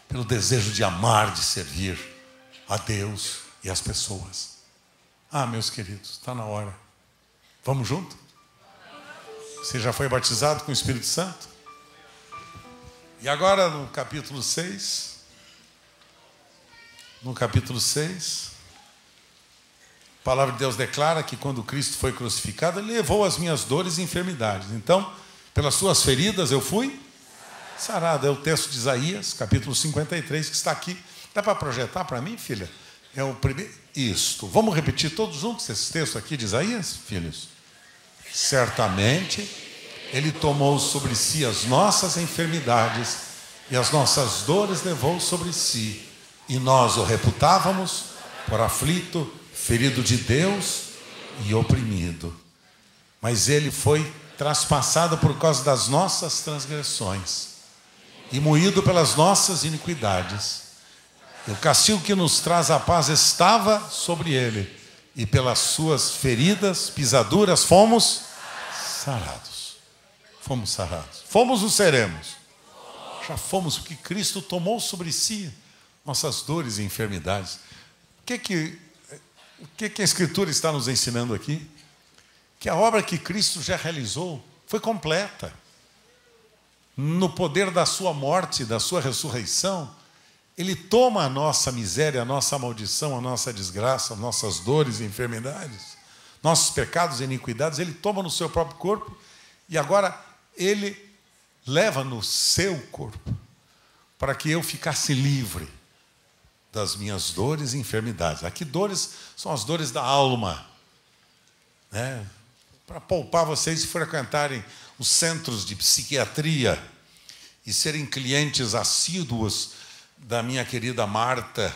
pelo desejo de amar, de servir a Deus e as pessoas. Meus queridos, está na hora. Vamos junto? Você já foi batizado com o Espírito Santo? E agora no capítulo 6. No capítulo 6, a palavra de Deus declara que quando Cristo foi crucificado, Ele levou as minhas dores e enfermidades. Então, pelas suas feridas eu fui sarado. É o texto de Isaías, capítulo 53, que está aqui. Dá para projetar para mim, filha? É o primeiro. Isto. Vamos repetir todos juntos esse texto aqui de Isaías, filhos? Certamente Ele tomou sobre si as nossas enfermidades e as nossas dores levou sobre si. E nós o reputávamos por aflito, ferido de Deus e oprimido. Mas Ele foi traspassado por causa das nossas transgressões e moído pelas nossas iniquidades. E o castigo que nos traz a paz estava sobre Ele, e pelas suas feridas, pisaduras, fomos sarados. Fomos sarados. Fomos ou seremos? Já fomos, porque Cristo tomou sobre si nossas dores e enfermidades. O que a Escritura está nos ensinando aqui? Que a obra que Cristo já realizou foi completa. No poder da sua morte, da sua ressurreição, Ele toma a nossa miséria, a nossa maldição, a nossa desgraça, as nossas dores e enfermidades, nossos pecados e iniquidades, Ele toma no seu próprio corpo e agora Ele leva no seu corpo para que eu ficasse livre das minhas dores e enfermidades. Aqui dores são as dores da alma, né? Para poupar vocês de frequentarem os centros de psiquiatria e serem clientes assíduos da minha querida Marta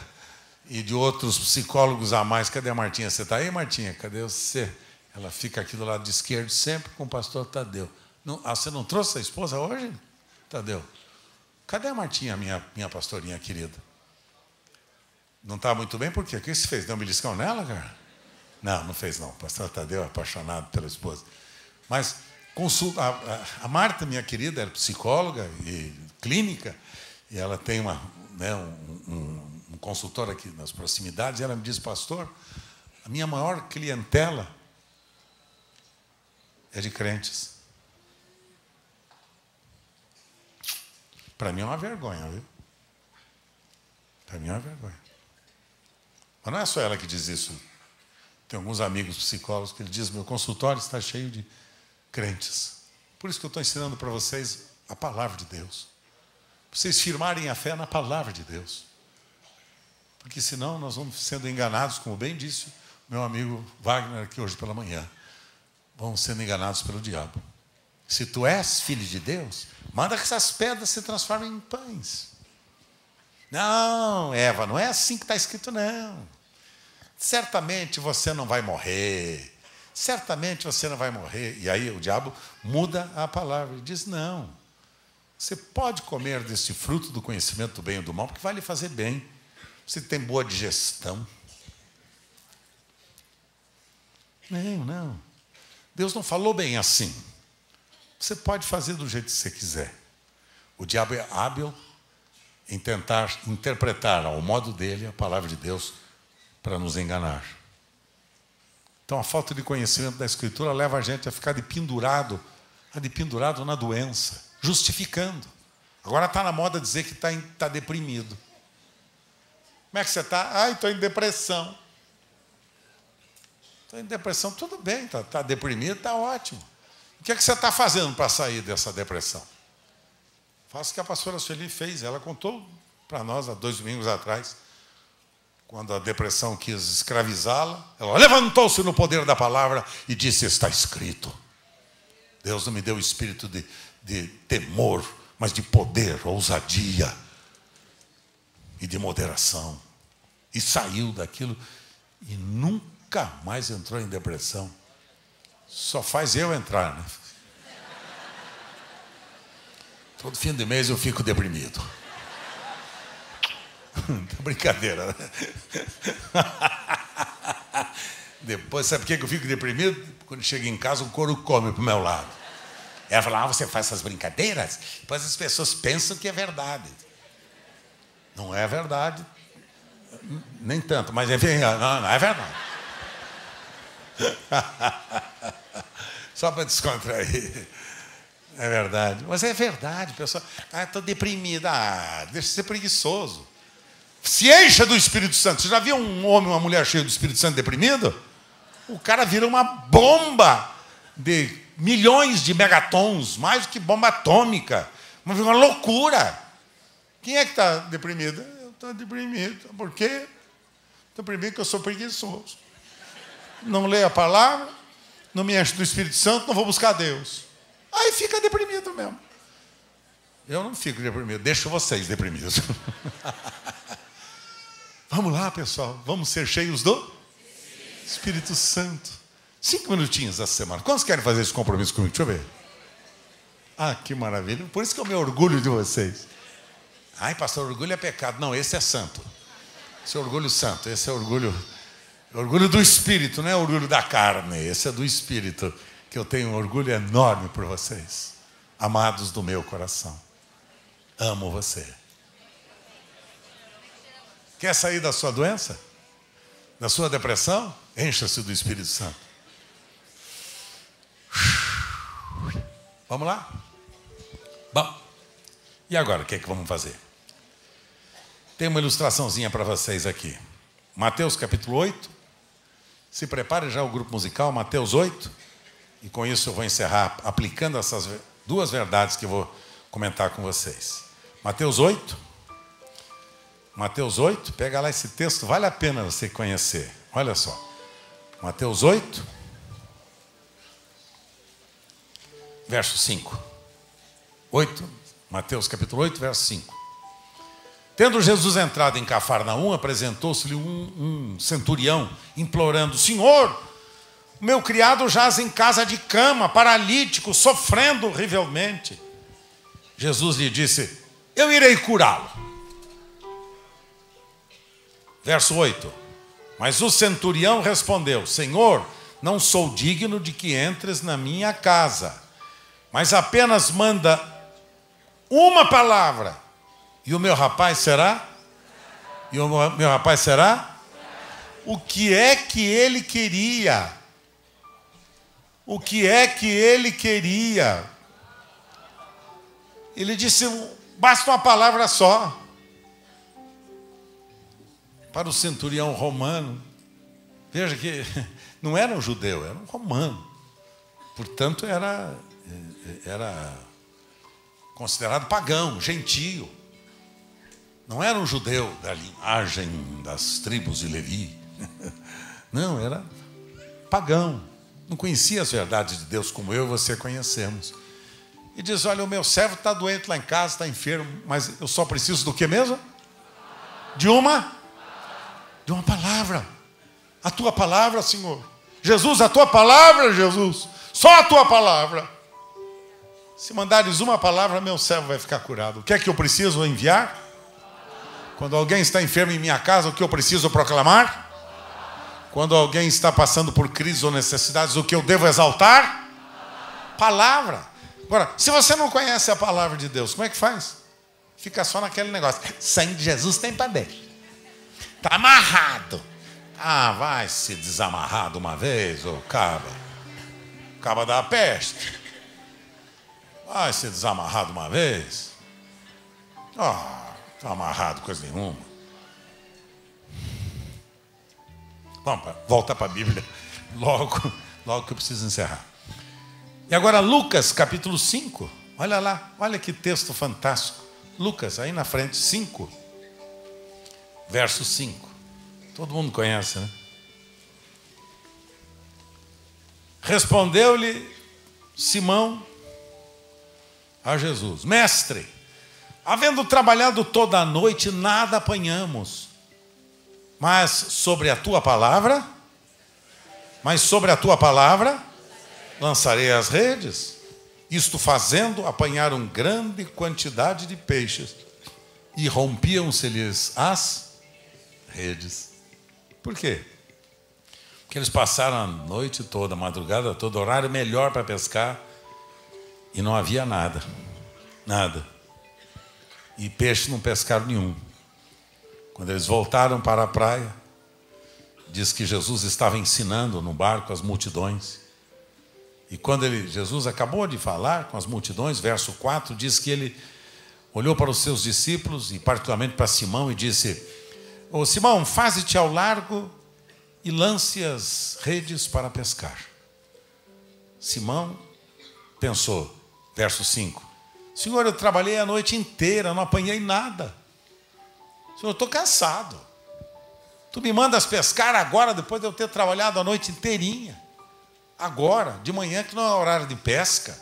e de outros psicólogos a mais. Cadê a Martinha? Você está aí, Martinha? Cadê você? Ela fica aqui do lado esquerdo, sempre com o pastor Tadeu. Não, você não trouxe a esposa hoje, Tadeu? Cadê a Martinha, minha pastorinha querida? Não está muito bem, por quê? O que você fez? Deu um beliscão nela, cara? Não fez não. O pastor Tadeu é apaixonado pela esposa. Mas a Marta, minha querida, era psicóloga e clínica, e ela tem um consultório aqui nas proximidades, e ela me diz, pastor, a minha maior clientela é de crentes. Para mim é uma vergonha, viu? Para mim é uma vergonha. Mas não é só ela que diz isso. Tem alguns amigos psicólogos que ele diz, meu consultório está cheio de crentes. Por isso que eu estou ensinando para vocês a palavra de Deus. Para vocês firmarem a fé na palavra de Deus. Porque senão nós vamos sendo enganados, como bem disse meu amigo Wagner aqui hoje pela manhã. Vamos sendo enganados pelo diabo. Se tu és filho de Deus, manda que essas pedras se transformem em pães. Não, Eva, não é assim que está escrito, não. Certamente você não vai morrer. Certamente você não vai morrer. E aí o diabo muda a palavra e diz, não. Você pode comer desse fruto do conhecimento do bem e do mal, porque vai lhe fazer bem. Você tem boa digestão. Não. Deus não falou bem assim. Você pode fazer do jeito que você quiser. O diabo é hábil em tentar interpretar ao modo dele a palavra de Deus para nos enganar. Então a falta de conhecimento da Escritura leva a gente a ficar de pendurado na doença, justificando. Agora está na moda dizer que está deprimido. Como é que você está? Estou em depressão. Estou em depressão, tudo bem, está deprimido, está ótimo. O que é que você está fazendo para sair dessa depressão? Faça o que a pastora Sueli fez. Ela contou para nós há 2 domingos atrás, quando a depressão quis escravizá-la, ela levantou-se no poder da palavra e disse, está escrito. Deus não me deu o espírito de temor, mas de poder, ousadia e de moderação. E saiu daquilo e nunca mais entrou em depressão. Só faz eu entrar, né? Todo fim de mês eu fico deprimido. Brincadeira, né? Depois, sabe por que eu fico deprimido? Quando chego em casa, o couro come para o meu lado. Ela fala, você faz essas brincadeiras? Depois as pessoas pensam que é verdade. Não é verdade. Nem tanto, mas enfim, não é verdade. Só para descontrair. É verdade. Mas é verdade, pessoal. Estou deprimida. Deixa de ser preguiçoso. Se encha do Espírito Santo. Você já viu um homem, uma mulher cheia do Espírito Santo deprimido? O cara vira uma bomba de milhões de megatons, mais do que bomba atômica. Uma loucura. Quem é que está deprimido? Eu estou deprimido. Por quê? Estou deprimido porque eu sou preguiçoso. Não leio a palavra, não me encho do Espírito Santo, não vou buscar Deus. Aí fica deprimido mesmo. Eu não fico deprimido, deixo vocês deprimidos. Vamos lá, pessoal, vamos ser cheios do Espírito Santo. 5 minutinhos essa semana. Quantos querem fazer esse compromisso comigo? Deixa eu ver. Que maravilha. Por isso que eu me orgulho de vocês. Pastor, orgulho é pecado. Não, esse é santo. Esse é orgulho santo. Esse é orgulho do Espírito, não é orgulho da carne. Esse é do Espírito. Que eu tenho um orgulho enorme por vocês. Amados do meu coração. Amo você. Quer sair da sua doença? Da sua depressão? Encha-se do Espírito Santo. Vamos lá? Bom, e agora, o que é que vamos fazer? Tem uma ilustraçãozinha para vocês aqui. Mateus capítulo 8. Se prepare já o grupo musical, Mateus 8. E com isso eu vou encerrar aplicando essas 2 verdades que eu vou comentar com vocês. Mateus 8. Mateus 8, pega lá esse texto, vale a pena você conhecer. Olha só. Mateus 8, verso 5. 8, Mateus capítulo 8, verso 5. Tendo Jesus entrado em Cafarnaum, apresentou-se-lhe um centurião, implorando, Senhor, O meu criado jaz em casa de cama, paralítico, sofrendo horrivelmente. Jesus lhe disse: eu irei curá-lo. Verso 8. Mas o centurião respondeu: Senhor, não sou digno de que entres na minha casa, mas apenas manda uma palavra, e o meu rapaz será? E o meu rapaz será? O que é que ele queria? O que é que ele queria? Ele disse: basta uma palavra só. Para o centurião romano, veja que não era um judeu, era um romano. Portanto, era considerado pagão, gentio. Não era um judeu da linhagem das tribos de Levi. Não, era pagão. Não conhecia as verdades de Deus como eu e você conhecemos. E diz: olha, o meu servo está doente lá em casa, está enfermo, mas eu só preciso do que mesmo? De uma palavra. A tua palavra, Senhor. Jesus, a tua palavra, Jesus. Só a tua palavra. Se mandares uma palavra, meu servo vai ficar curado. O que é que eu preciso enviar? Quando alguém está enfermo em minha casa, o que eu preciso proclamar? Quando alguém está passando por crises ou necessidades, o que eu devo exaltar? Palavra. Agora, se você não conhece a palavra de Deus, como é que faz? Fica só naquele negócio: sangue de Jesus tem poder. Está amarrado. Ah, vai se desamarrar de uma vez, ô caba da peste. Vai se desamarrar de uma vez. Está amarrado, coisa nenhuma. Vamos voltar para a Bíblia. Logo que eu preciso encerrar. E agora Lucas, capítulo 5. Olha lá, olha que texto fantástico. Lucas, aí na frente, 5. Verso 5. Todo mundo conhece, né? Respondeu-lhe Simão a Jesus: Mestre, havendo trabalhado toda a noite, nada apanhamos. Mas sobre a tua palavra lançarei as redes. Isto fazendo, apanharam grande quantidade de peixes e rompiam-se-lhes as redes. Por quê? Porque eles passaram a noite toda, a madrugada toda, horário melhor para pescar, e não havia nada. Nada. E peixe não pescaram nenhum. Quando eles voltaram para a praia, diz que Jesus estava ensinando no barco as multidões. E quando Jesus acabou de falar com as multidões, verso 4, diz que ele olhou para os seus discípulos, e particularmente para Simão, e disse: Ô Simão, faze-te ao largo e lance as redes para pescar. Simão pensou, verso 5, Senhor, eu trabalhei a noite inteira, não apanhei nada. Senhor, eu estou cansado. Tu me mandas pescar agora, depois de eu ter trabalhado a noite inteirinha. Agora, de manhã, que não é horário de pesca.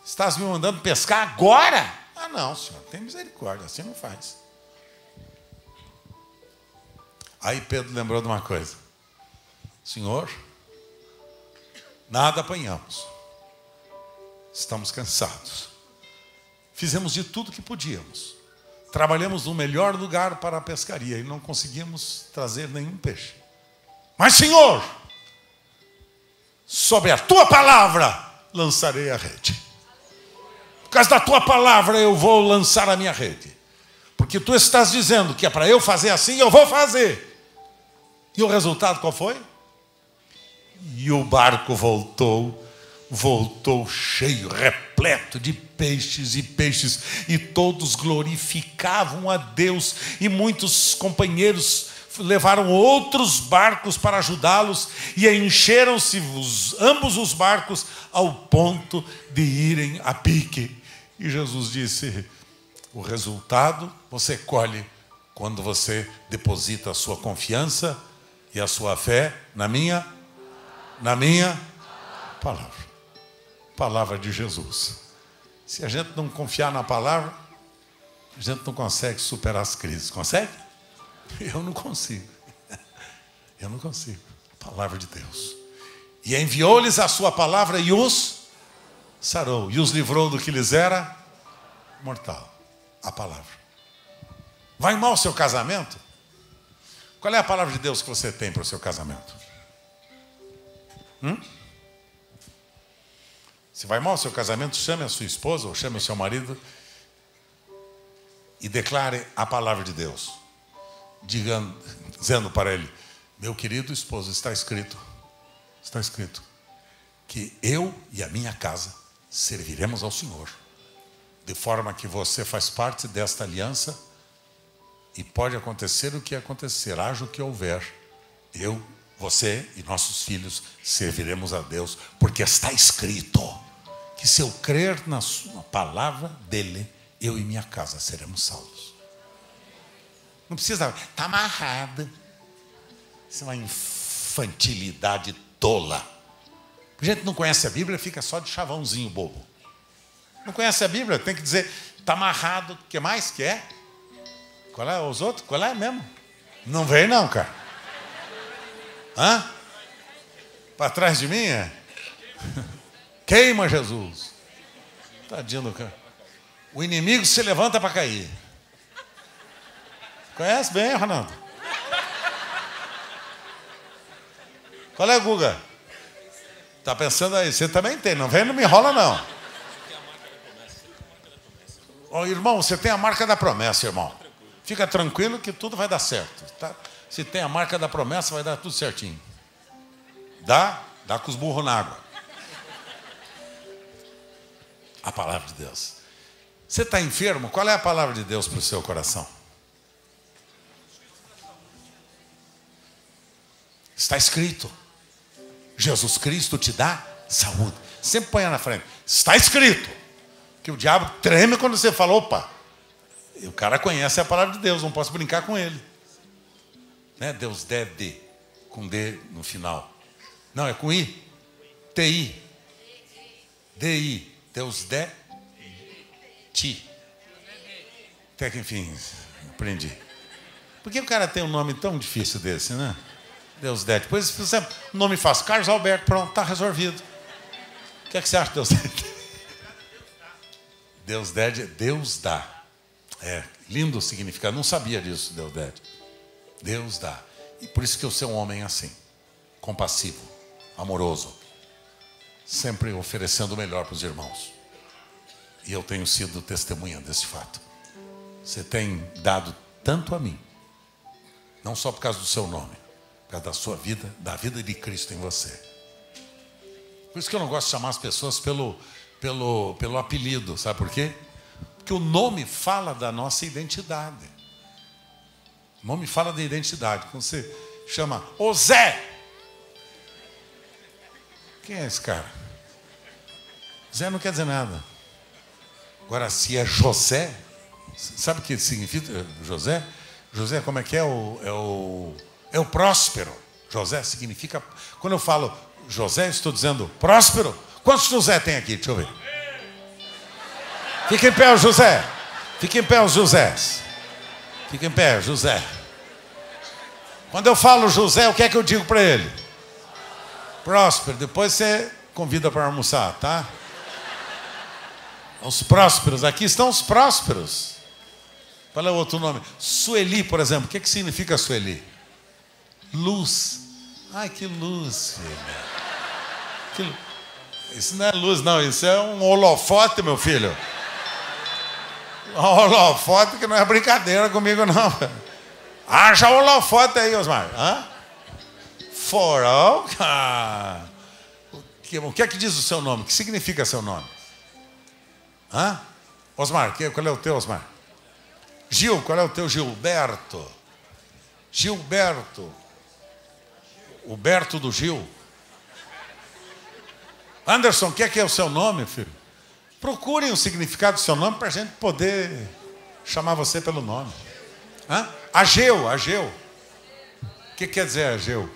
Estás me mandando pescar agora? Ah, não, Senhor, tem misericórdia, assim não faz. Aí Pedro lembrou de uma coisa: Senhor, nada apanhamos. Estamos cansados. Fizemos de tudo que podíamos. Trabalhamos no melhor lugar para a pescaria e não conseguimos trazer nenhum peixe. Mas, Senhor, sobre a tua palavra lançarei a rede. Por causa da tua palavra eu vou lançar a minha rede. Porque tu estás dizendo que é para eu fazer assim, eu vou fazer. E o resultado qual foi? E o barco voltou cheio, repleto de peixes, e todos glorificavam a Deus, e muitos companheiros levaram outros barcos para ajudá-los, e encheram-se ambos os barcos ao ponto de irem a pique. E Jesus disse: o resultado você colhe quando você deposita a sua confiança e a sua fé na minha palavra. Palavra de Jesus. Se a gente não confiar na palavra, a gente não consegue superar as crises. Consegue? Eu não consigo. Eu não consigo. Palavra de Deus. E enviou-lhes a sua palavra e os sarou. E os livrou do que lhes era mortal. A palavra. Vai mal o seu casamento? Qual é a palavra de Deus que você tem para o seu casamento? Se vai mal o seu casamento, chame a sua esposa ou chame o seu marido e declare a palavra de Deus. Dizendo para ele: meu querido esposo, está escrito que eu e a minha casa serviremos ao Senhor. De forma que você faz parte desta aliança e pode acontecer o que acontecer, haja o que houver. Eu, você e nossos filhos serviremos a Deus, porque está escrito que se eu crer na palavra dele, eu e minha casa seremos salvos. Não precisa, está amarrado. Isso é uma infantilidade tola. A gente não conhece a Bíblia, fica só de chavãozinho bobo. Não conhece a Bíblia, tem que dizer, está amarrado, o que mais que é? Qual é os outros? Qual é mesmo? Não vem não, cara. Hã? Para trás de mim é? Queima Jesus. Tadinho do cara. O inimigo se levanta para cair. Conhece bem, Ronaldo? Qual é, Guga? Tá pensando aí? Você também tem, não vem, não me enrola não. Oh, irmão, você tem a marca da promessa, irmão. Fica tranquilo que tudo vai dar certo. Tá? Se tem a marca da promessa, vai dar tudo certinho. Dá com os burros na água. A palavra de Deus. Você está enfermo? Qual é a palavra de Deus para o seu coração? Está escrito. Jesus Cristo te dá saúde. Sempre põe na frente. Está escrito. Que o diabo treme quando você fala, opa. E o cara conhece a palavra de Deus, não posso brincar com ele. Né? Deus deve, com D no final. Não, é com I. T-I. D-I. Deus deve ti. Até que enfim, aprendi. Por que o cara tem um nome tão difícil desse, né? Deus deve. Depois, por exemplo, o nome fácil, Carlos Alberto, pronto, está resolvido. O que é que você acha de Deus deve? Deus deve, Deus dá. É, lindo o significado, não sabia disso, Deus deve. Deus dá. E por isso que eu sou um homem assim, compassivo, amoroso, sempre oferecendo o melhor para os irmãos. E eu tenho sido testemunha desse fato. Você tem dado tanto a mim, não só por causa do seu nome, por causa da sua vida, da vida de Cristo em você. Por isso que eu não gosto de chamar as pessoas pelo apelido, sabe por quê? Porque o nome fala da nossa identidade. O nome fala da identidade. Quando você chama Ô Zé, quem é esse cara? Zé não quer dizer nada. Agora, se é José, sabe o que significa José? José, como é que é? É o próspero. José significa... Quando eu falo José, estou dizendo próspero. Quantos José tem aqui? Deixa eu ver. Fica em pé, José. Fica em pé, os Josés. Fica em pé, José. Quando eu falo José, o que é que eu digo para ele? Próspero. Depois você convida para almoçar, tá? Os prósperos. Aqui estão os prósperos. Qual é o outro nome? Sueli, por exemplo. O que significa Sueli? Luz. Ai, que luz, filho. Isso não é luz, não. Isso é um holofote, meu filho. Um holofote que não é brincadeira comigo, não. Haja holofote aí, Osmar. Hã? Forol. O que é que diz o seu nome? O que significa seu nome? Hã? Osmar, qual é o teu, Osmar? Gil, qual é o teu? Gilberto. Gilberto. O Berto do Gil. Anderson, o que é o seu nome, filho? Procurem o significado do seu nome para a gente poder chamar você pelo nome. Hã? Ageu, Ageu. O que quer dizer Ageu?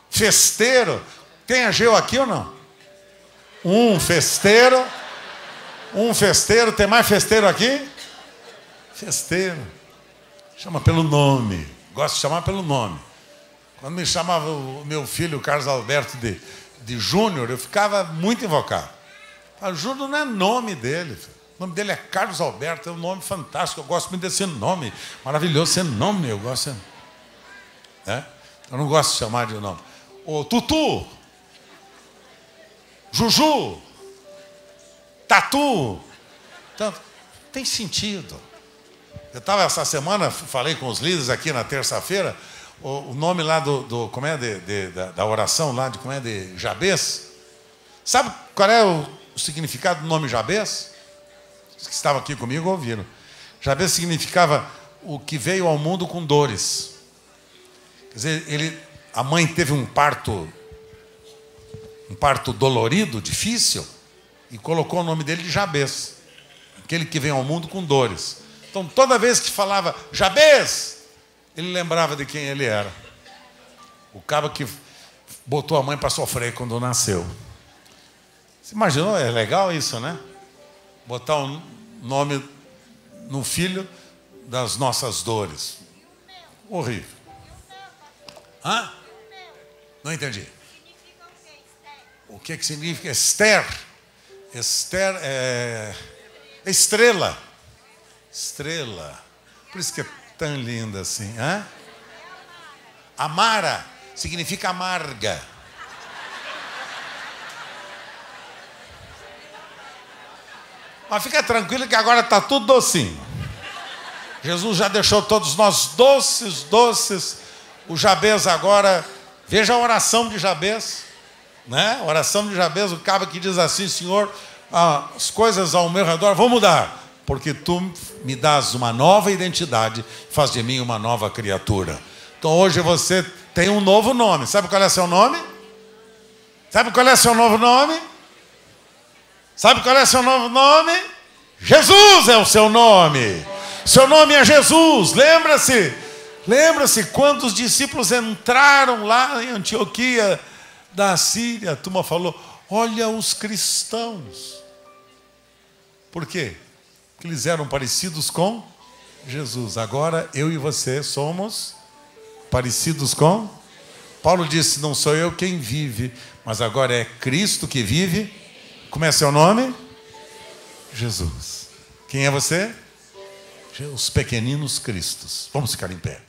Festeiro. Tem Ageu aqui ou não? Um festeiro. Tem mais festeiro aqui? Festeiro. Chama pelo nome. Gosto de chamar pelo nome. Quando me chamava o meu filho, Carlos Alberto, de Júnior, eu ficava muito invocado. O Júnior não é nome dele. O nome dele é Carlos Alberto, é um nome fantástico. Eu gosto muito desse nome. Maravilhoso esse nome, eu gosto. Eu não gosto de chamar de nome. Ô, Tutu, Juju, Tatu. Então, tem sentido. Eu estava essa semana, falei com os líderes aqui na terça-feira, o nome lá como é, da oração lá, como é, de Jabez. Sabe qual é o significado do nome Jabez? Os que estavam aqui comigo ouviram. Jabez significava o que veio ao mundo com dores. Quer dizer, a mãe teve um parto dolorido, difícil, e colocou o nome dele de Jabez, aquele que veio ao mundo com dores. Então, toda vez que falava Jabez, ele lembrava de quem ele era. O cara que botou a mãe para sofrer quando nasceu. Você imaginou? É legal isso, né? Botar um nome no filho das nossas dores. Horrível. Hã? Não entendi. O que significa Esther? Esther é estrela. Estrela. Por isso que é tão linda assim. Hã? Amara significa amarga. Mas fica tranquilo que agora está tudo docinho. Jesus já deixou todos nós doces. O Jabez agora, veja a oração de Jabez, né? A oração de Jabez, o cabo que diz assim: Senhor, as coisas ao meu redor vão mudar, porque tu me dás uma nova identidade, faz de mim uma nova criatura. Então hoje você tem um novo nome. Sabe qual é seu nome? Sabe qual é seu novo nome? Sabe qual é seu novo nome? Jesus é o seu nome. Seu nome é Jesus. Lembra-se quando os discípulos entraram lá em Antioquia da Síria, a turma falou: olha os cristãos. Por quê? Porque eles eram parecidos com Jesus. Agora eu e você somos parecidos com... Paulo disse: não sou eu quem vive, mas agora é Cristo que vive. Como é seu nome? Jesus. Quem é você? Os pequeninos cristos. Vamos ficar em pé.